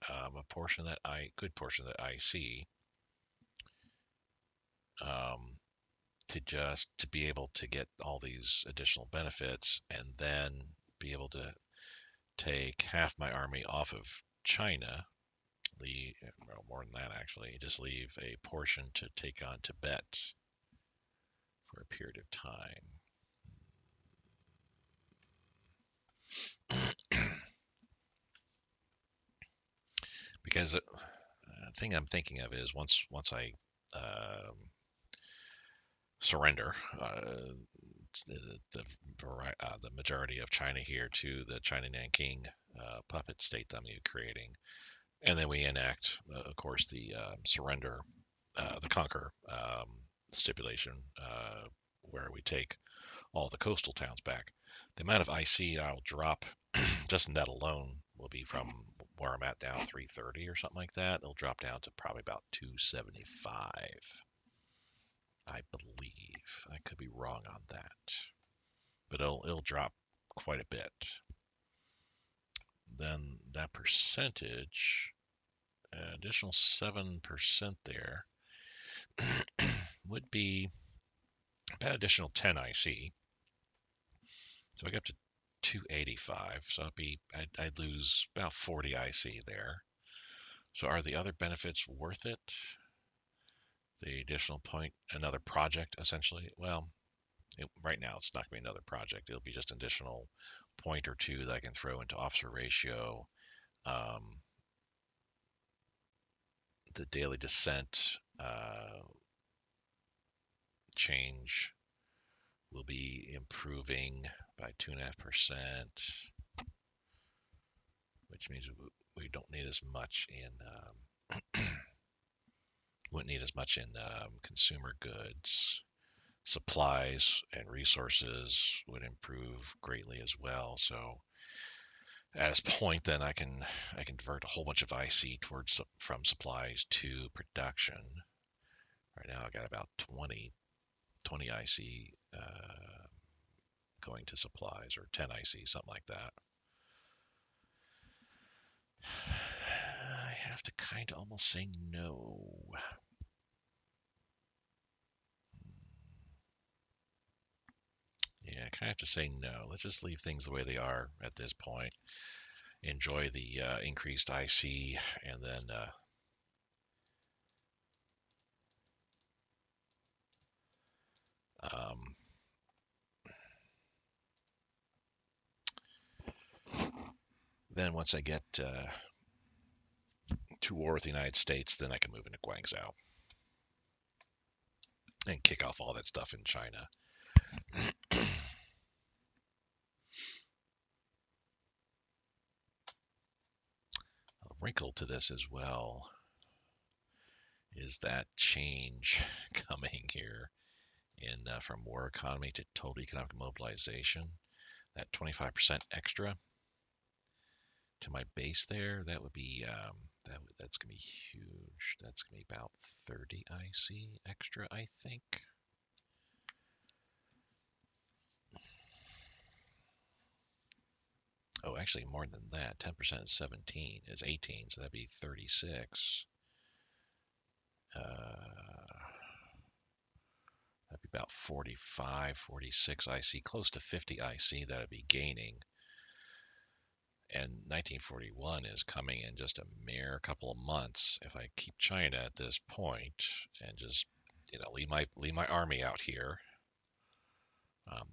a portion of that good portion of that IC um, to be able to get all these additional benefits and then be able to take half my army off of China, well, more than that actually, just leave a portion to take on Tibet for a period of time. Because the thing I'm thinking of is once I surrender the majority of China here to the China Nanking puppet state that I'm creating, and then we enact, of course, the surrender, the conquer stipulation, where we take all the coastal towns back. The amount of IC I'll drop just in that alone will be from where I'm at now, 330 or something like that. It'll drop down to probably about 275. I believe. I could be wrong on that, but it'll drop quite a bit. Then that percentage, additional 7% there, would be about additional 10 IC. So I get up to 285. So I'd lose about 40 IC there. So are the other benefits worth it? The additional point, another project essentially. Well, right now it's not going to be another project. It'll be just an additional point or two that I can throw into officer ratio. The daily descent change will be improving by 2.5%, which means we don't need as much in wouldn't need as much in consumer goods. Supplies and resources would improve greatly as well. So at this point, then I can divert a whole bunch of IC towards from supplies to production. Right now, I got about 20 IC going to supplies, or 10 IC, something like that. I have to kind of almost say no. Yeah, I kind of have to say no. Let's just leave things the way they are at this point. Enjoy the increased IC, and then once I get to war with the United States, then I can move into Guangzhou and kick off all that stuff in China. A wrinkle to this as well is that change coming here in from war economy to total economic mobilization. That 25% extra to my base there, that would be that's gonna be huge. That's gonna be about 30 IC extra, I think. Oh, actually more than that. 10% is 17 is 18, so that'd be 36. That'd be about 45, 46 IC, close to 50 IC that I'd be gaining. And 1941 is coming in just a mere couple of months. If I keep China at this point and just leave my army out here,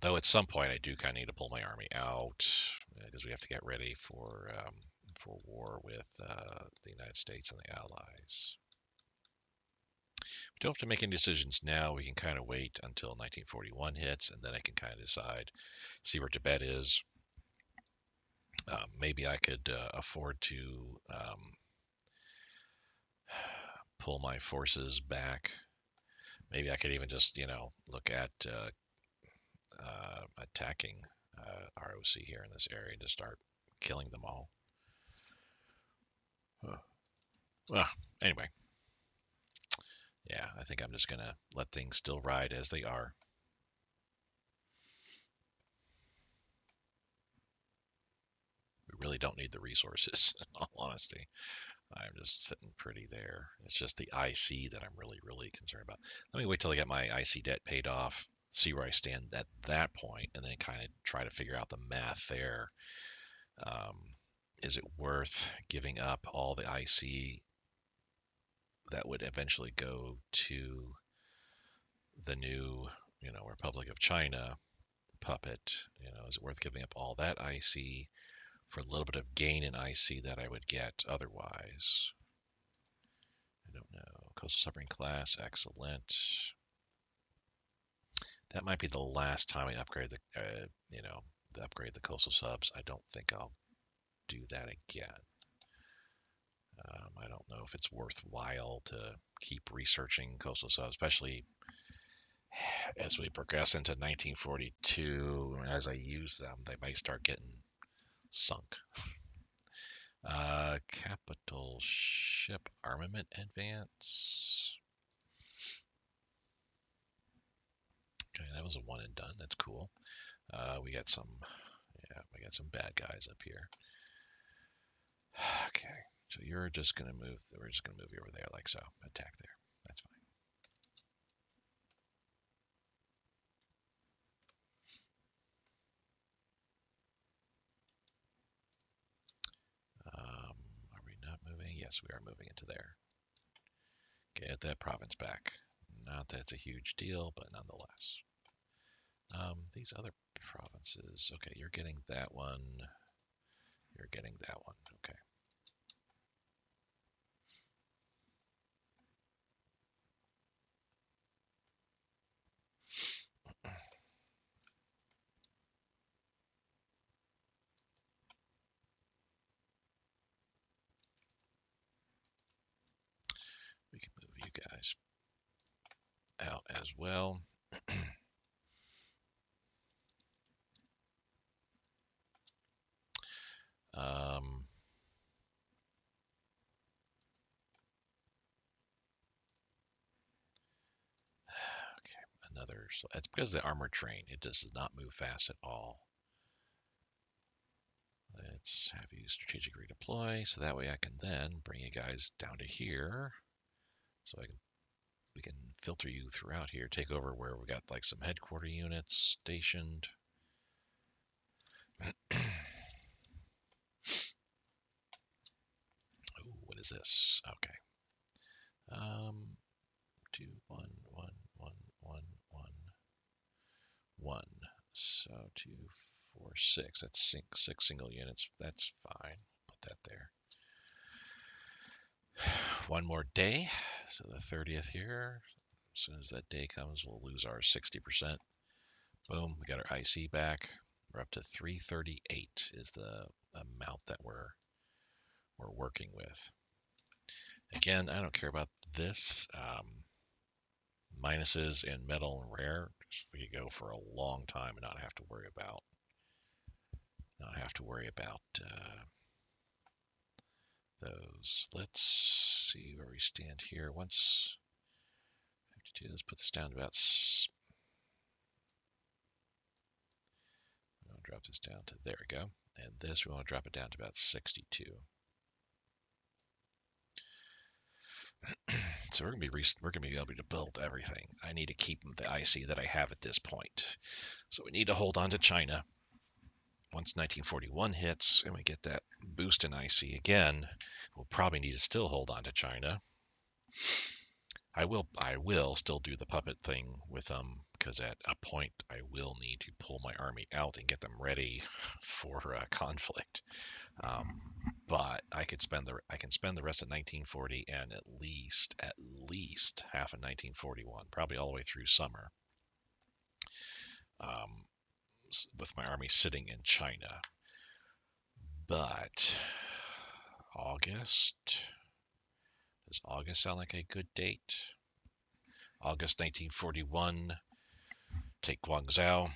though at some point I do kind of need to pull my army out because we have to get ready for war with the United States and the Allies. We don't have to make any decisions now. We can kind of wait until 1941 hits, and then I can kind of decide, see where Tibet is. Maybe I could afford to pull my forces back. Maybe I could even just, look at attacking ROC here in this area to start killing them all. Well, anyway, yeah, I think I'm just going to let things still ride as they are. We really don't need the resources, in all honesty. I'm just sitting pretty there. It's just the IC that I'm really, really concerned about. Let me wait till I get my IC debt paid off, see where I stand at that point, and then kind of try to figure out the math there. Um, is it worth giving up all the IC that would eventually go to the new, Republic of China puppet? Is it worth giving up all that IC for a little bit of gain in IC that I would get otherwise? I don't know. Coastal submarine class, excellent. That might be the last time I upgrade upgrade the coastal subs. I don't think I'll do that again. I don't know if it's worthwhile to keep researching coastal subs, especially as we progress into 1942. As I use them, they might start getting sunk. Capital ship armament advance. Okay, that was a one and done. That's cool. We got some bad guys up here. Okay, so you're just gonna move. We're just gonna move you over there like so. Attack there. That's fine. Are we not moving? Yes, we are moving into there. Get that province back. Not that it's a huge deal, but nonetheless. These other provinces. Okay, you're getting that one. You're getting that one. Okay. We can move you guys out as well. Another. It's because of the armored train. It does not move fast at all. Let's have you strategic redeploy, so that way I can then bring you guys down to here, so we can filter you throughout here, take over where we got like some headquarter units stationed. Ooh, what is this? Okay. 2, 1, 1, 1, 1, 1, 1. So 2, 4, 6. That's six single units. That's fine. Put that there. One more day. So the 30th here. As soon as that day comes, we'll lose our 60%. Boom, we got our IC back. We're up to 338 is the amount that we're working with. Again, I don't care about this. Minuses in metal and rare, we could go for a long time and not have to worry about those. Let's see where we stand here. Once 52, let's put this down to about. I'll drop this down to there we go, and this we want to drop it down to about 62. So we're gonna be able to build everything. I need to keep the IC that I have at this point. So we need to hold on to China. Once 1941 hits and we get that boost in IC again, we'll probably need to still hold on to China. I will still do the puppet thing with them because at a point I will need to pull my army out and get them ready for conflict. Um, but I can spend the rest of 1940 and at least half of 1941, probably all the way through summer, um, with my army sitting in China. But August, does August sound like a good date? August 1941, take Guangzhou,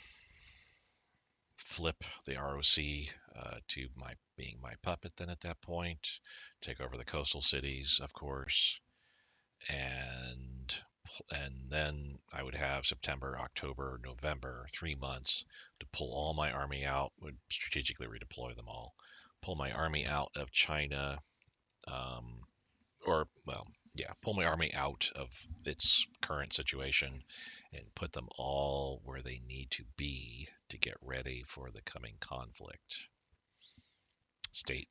flip the ROC to my being my puppet then at that point, take over the coastal cities, of course, and then I would have September, October, November, 3 months to pull all my army out, would strategically redeploy them all, pull my army out of China, um, or well, yeah, pull my army out of its current situation and put them all where they need to be to get ready for the coming conflict.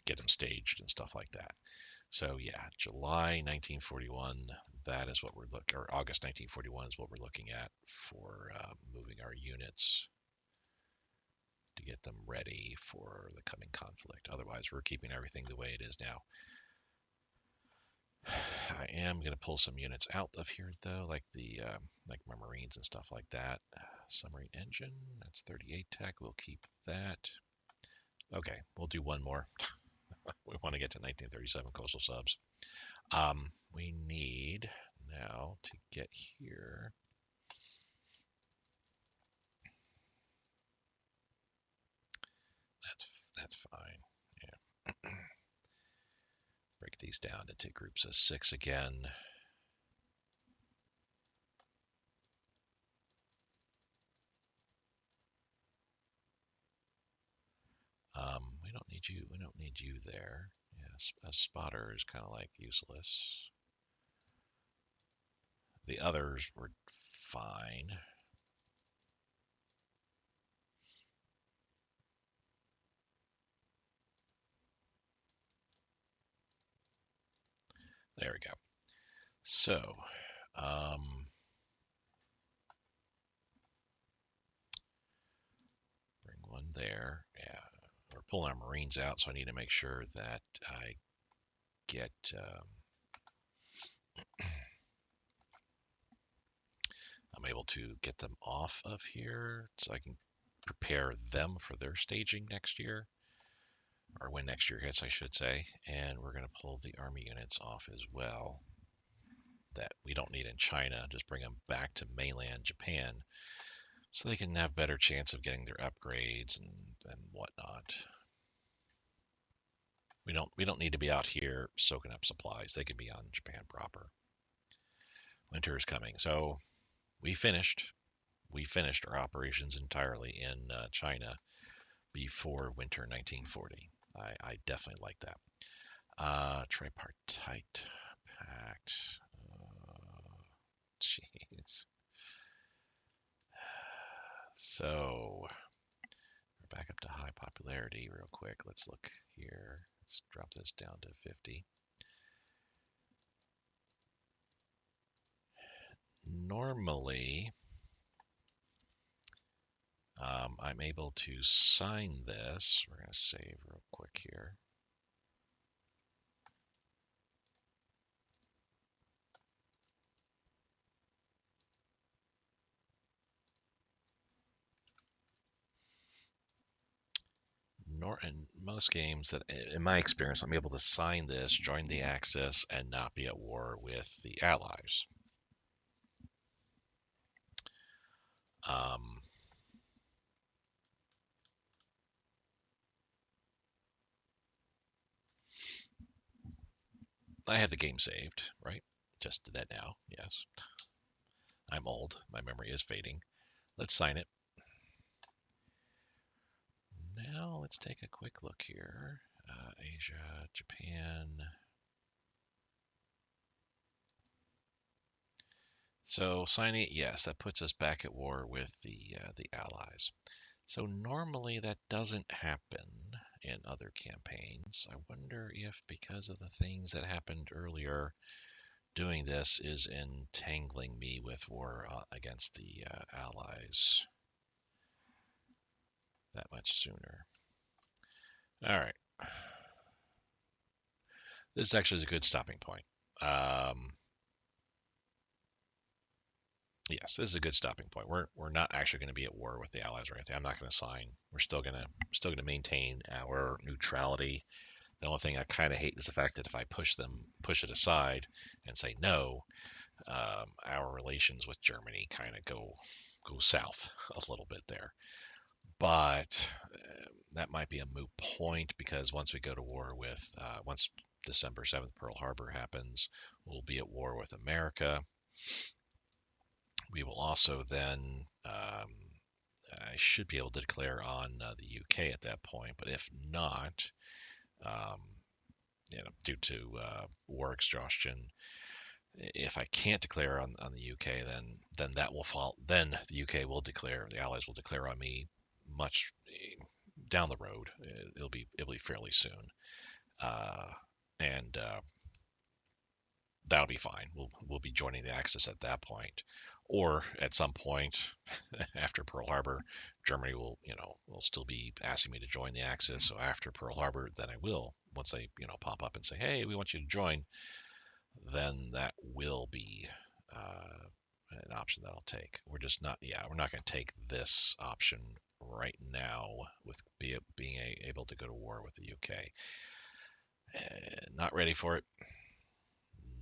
Get them staged and stuff like that. So yeah, July 1941. That is what we're looking, or August 1941 is what we're looking at for moving our units to get them ready for the coming conflict. Otherwise, we're keeping everything the way it is now. I am going to pull some units out of here though, like my Marines and stuff like that. Submarine engine, that's 38 tech. We'll keep that. Okay, we'll do one more. We want to get to 1937 coastal subs. We need now to get here. That's fine. Yeah. Break these down into groups of 6 again. We don't need you. We don't need you there. Yes, a spotter is kind of like useless. The others were fine. There we go. So, bring one there. Yeah, we're pulling our Marines out, so I need to make sure that I get I'm able to get them off of here so I can prepare them for their staging next year, or when next year hits, I should say. And we're going to pull the army units off as well that we don't need in China. Just bring them back to mainland Japan so they can have better chance of getting their upgrades and whatnot. We don't need to be out here soaking up supplies. They can be on Japan proper. Winter is coming, so we finished. We finished our operations entirely in China before winter 1940. I definitely like that. Tripartite pact. Jeez. So we're back up to high popularity real quick. Let's look here. Let's drop this down to 50. Normally, I'm able to sign this. We're going to save real quick here. In most games that, in my experience, I'm able to sign this, join the Axis, and not be at war with the Allies. Um, I have the game saved, right? Just did that now, yes. I'm old. My memory is fading. Let's sign it. Now let's take a quick look here. Asia, Japan. So signing it, yes, that puts us back at war with the Allies. So normally that doesn't happen in other campaigns. I wonder if because of the things that happened earlier, doing this is entangling me with war against the Allies that much sooner. All right. This actually is a good stopping point. Yes, this is a good stopping point. We're not actually going to be at war with the Allies or anything. I'm not going to sign. We're still gonna maintain our neutrality. The only thing I kind of hate is the fact that if I push it aside and say no, our relations with Germany kind of go south a little bit there. But that might be a moot point because once we go to war with once December 7th Pearl Harbor happens, we'll be at war with America. We will also then I should be able to declare on the UK at that point, but if not, um, due to war exhaustion, if I can't declare on the UK, then that will fall. Then the UK will declare, the Allies will declare on me much down the road. It'll be fairly soon, uh, and that'll be fine. We'll be joining the Axis at that point, or at some point after Pearl Harbor, Germany will still be asking me to join the Axis. So after Pearl Harbor, then I will. Once they pop up and say, hey, we want you to join, then that will be an option that I'll take. We're not going to take this option right now with being able to go to war with the UK. Not ready for it.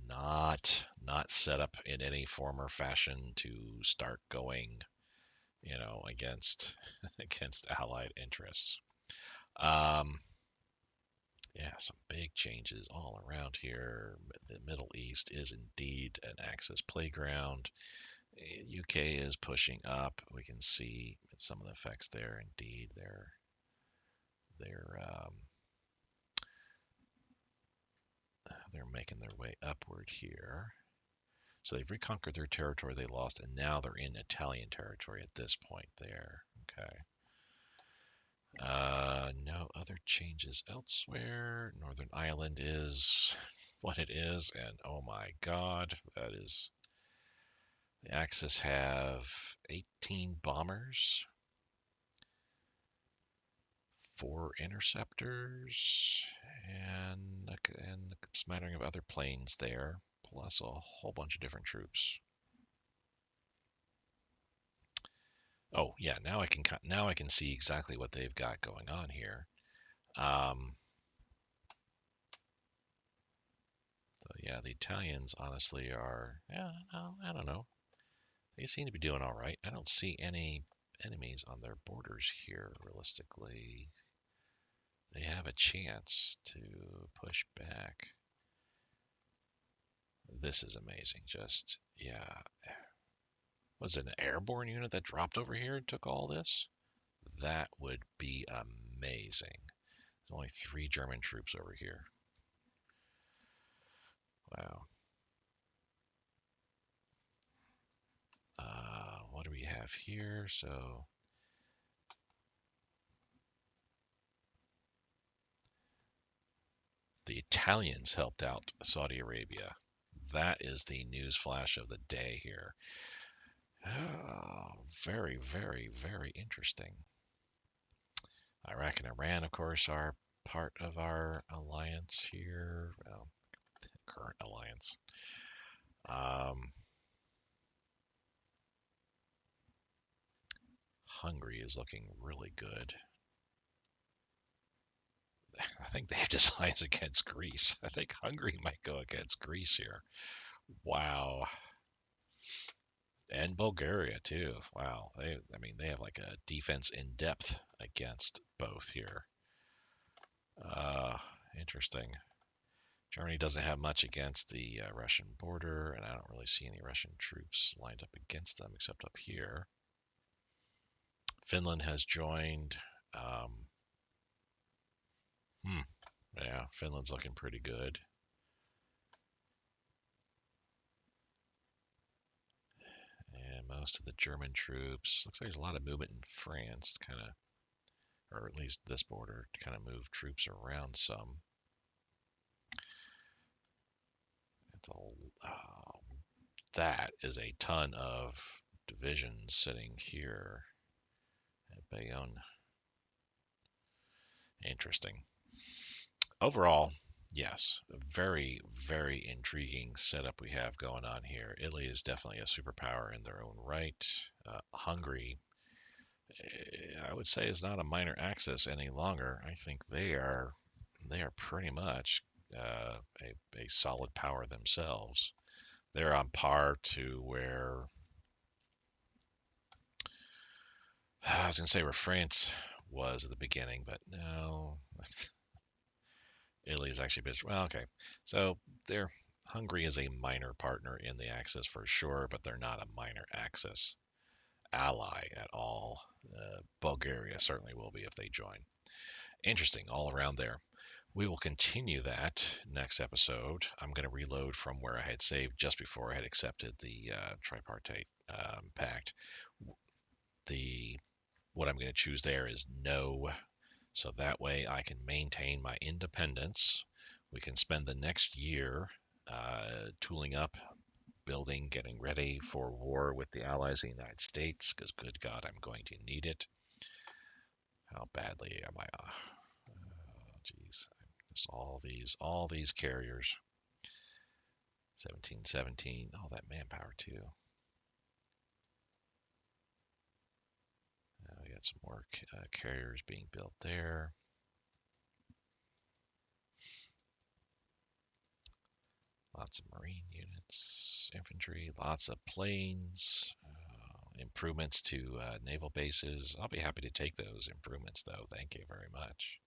Not set up in any form or fashion to start going, against against Allied interests. Um, yeah, some big changes all around here. The Middle East is indeed an Axis playground. UK is pushing up. We can see some of the effects there. Indeed, they're making their way upward here. So they've reconquered their territory they lost, and now they're in Italian territory at this point there. Okay. No other changes elsewhere. Northern Ireland is what it is, and oh my God, that is. The Axis have 18 bombers, 4 interceptors, and a smattering of other planes there, plus a whole bunch of different troops. Oh yeah, now I can see exactly what they've got going on here. So yeah, the Italians honestly are, yeah, I don't know. They seem to be doing all right. I don't see any enemies on their borders here. Realistically, they have a chance to push back. This is amazing. Just yeah, was it an airborne unit that dropped over here and took all this? That would be amazing. There's only 3 German troops over here. Wow. What do we have here? So the Italians helped out Saudi Arabia. That is the news flash of the day here. Oh, very, very, very interesting. Iraq and Iran, of course, are part of our alliance here. Well, current alliance. Hungary is looking really good. I think they have designs against Greece. I think Hungary might go against Greece here. Wow. And Bulgaria too. Wow. They have like a defense in depth against both here. Interesting. Germany doesn't have much against the Russian border, and I don't really see any Russian troops lined up against them except up here. Finland has joined. Um, yeah, Finland's looking pretty good. And most of the German troops, looks like there's a lot of movement in France, kind of, or at least this border, to kind of move troops around some. that is a ton of divisions sitting here at Bayonne. Interesting. Overall, yes, a very, very intriguing setup we have going on here. Italy is definitely a superpower in their own right. Hungary, I would say, is not a minor axis any longer. I think they are pretty much a solid power themselves. They're on par to where I was going to say where France was at the beginning, but no, Italy is actually a bit. Well, okay, so they're Hungary is a minor partner in the Axis for sure, but they're not a minor Axis ally at all. Bulgaria certainly will be if they join. Interesting all around there. We will continue that next episode. I'm going to reload from where I had saved just before I had accepted the tripartite pact. The What I'm going to choose there is no, so that way I can maintain my independence. We can spend the next year tooling up, building, getting ready for war with the allies in the United States, because good God, I'm going to need it. How badly am I? Geez, just all these carriers. 1717, all that manpower too. We got some more carriers being built there. Lots of marine units, infantry, lots of planes, improvements to naval bases. I'll be happy to take those improvements, though. Thank you very much.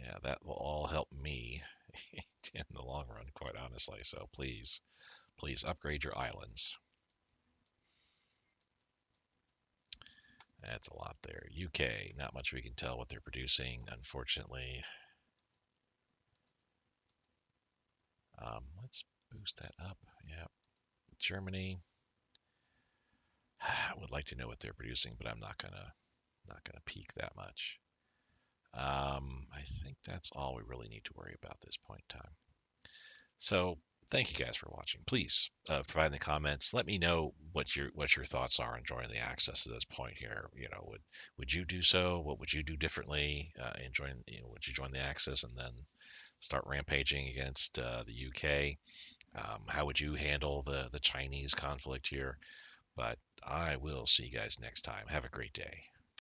Yeah, that will all help me in the long run, quite honestly. So please, please upgrade your islands. That's a lot there. UK, not much we can tell what they're producing, unfortunately. Let's boost that up. Yeah, Germany. I would like to know what they're producing, but I'm not gonna peak that much. I think that's all we really need to worry about at this point in time. So thank you guys for watching. Please provide in the comments. Let me know what your thoughts are on joining the Access at this point here. Would you do so? What would you do differently in joining? Would you join the Access and then start rampaging against the UK? How would you handle the Chinese conflict here? But I will see you guys next time. Have a great day.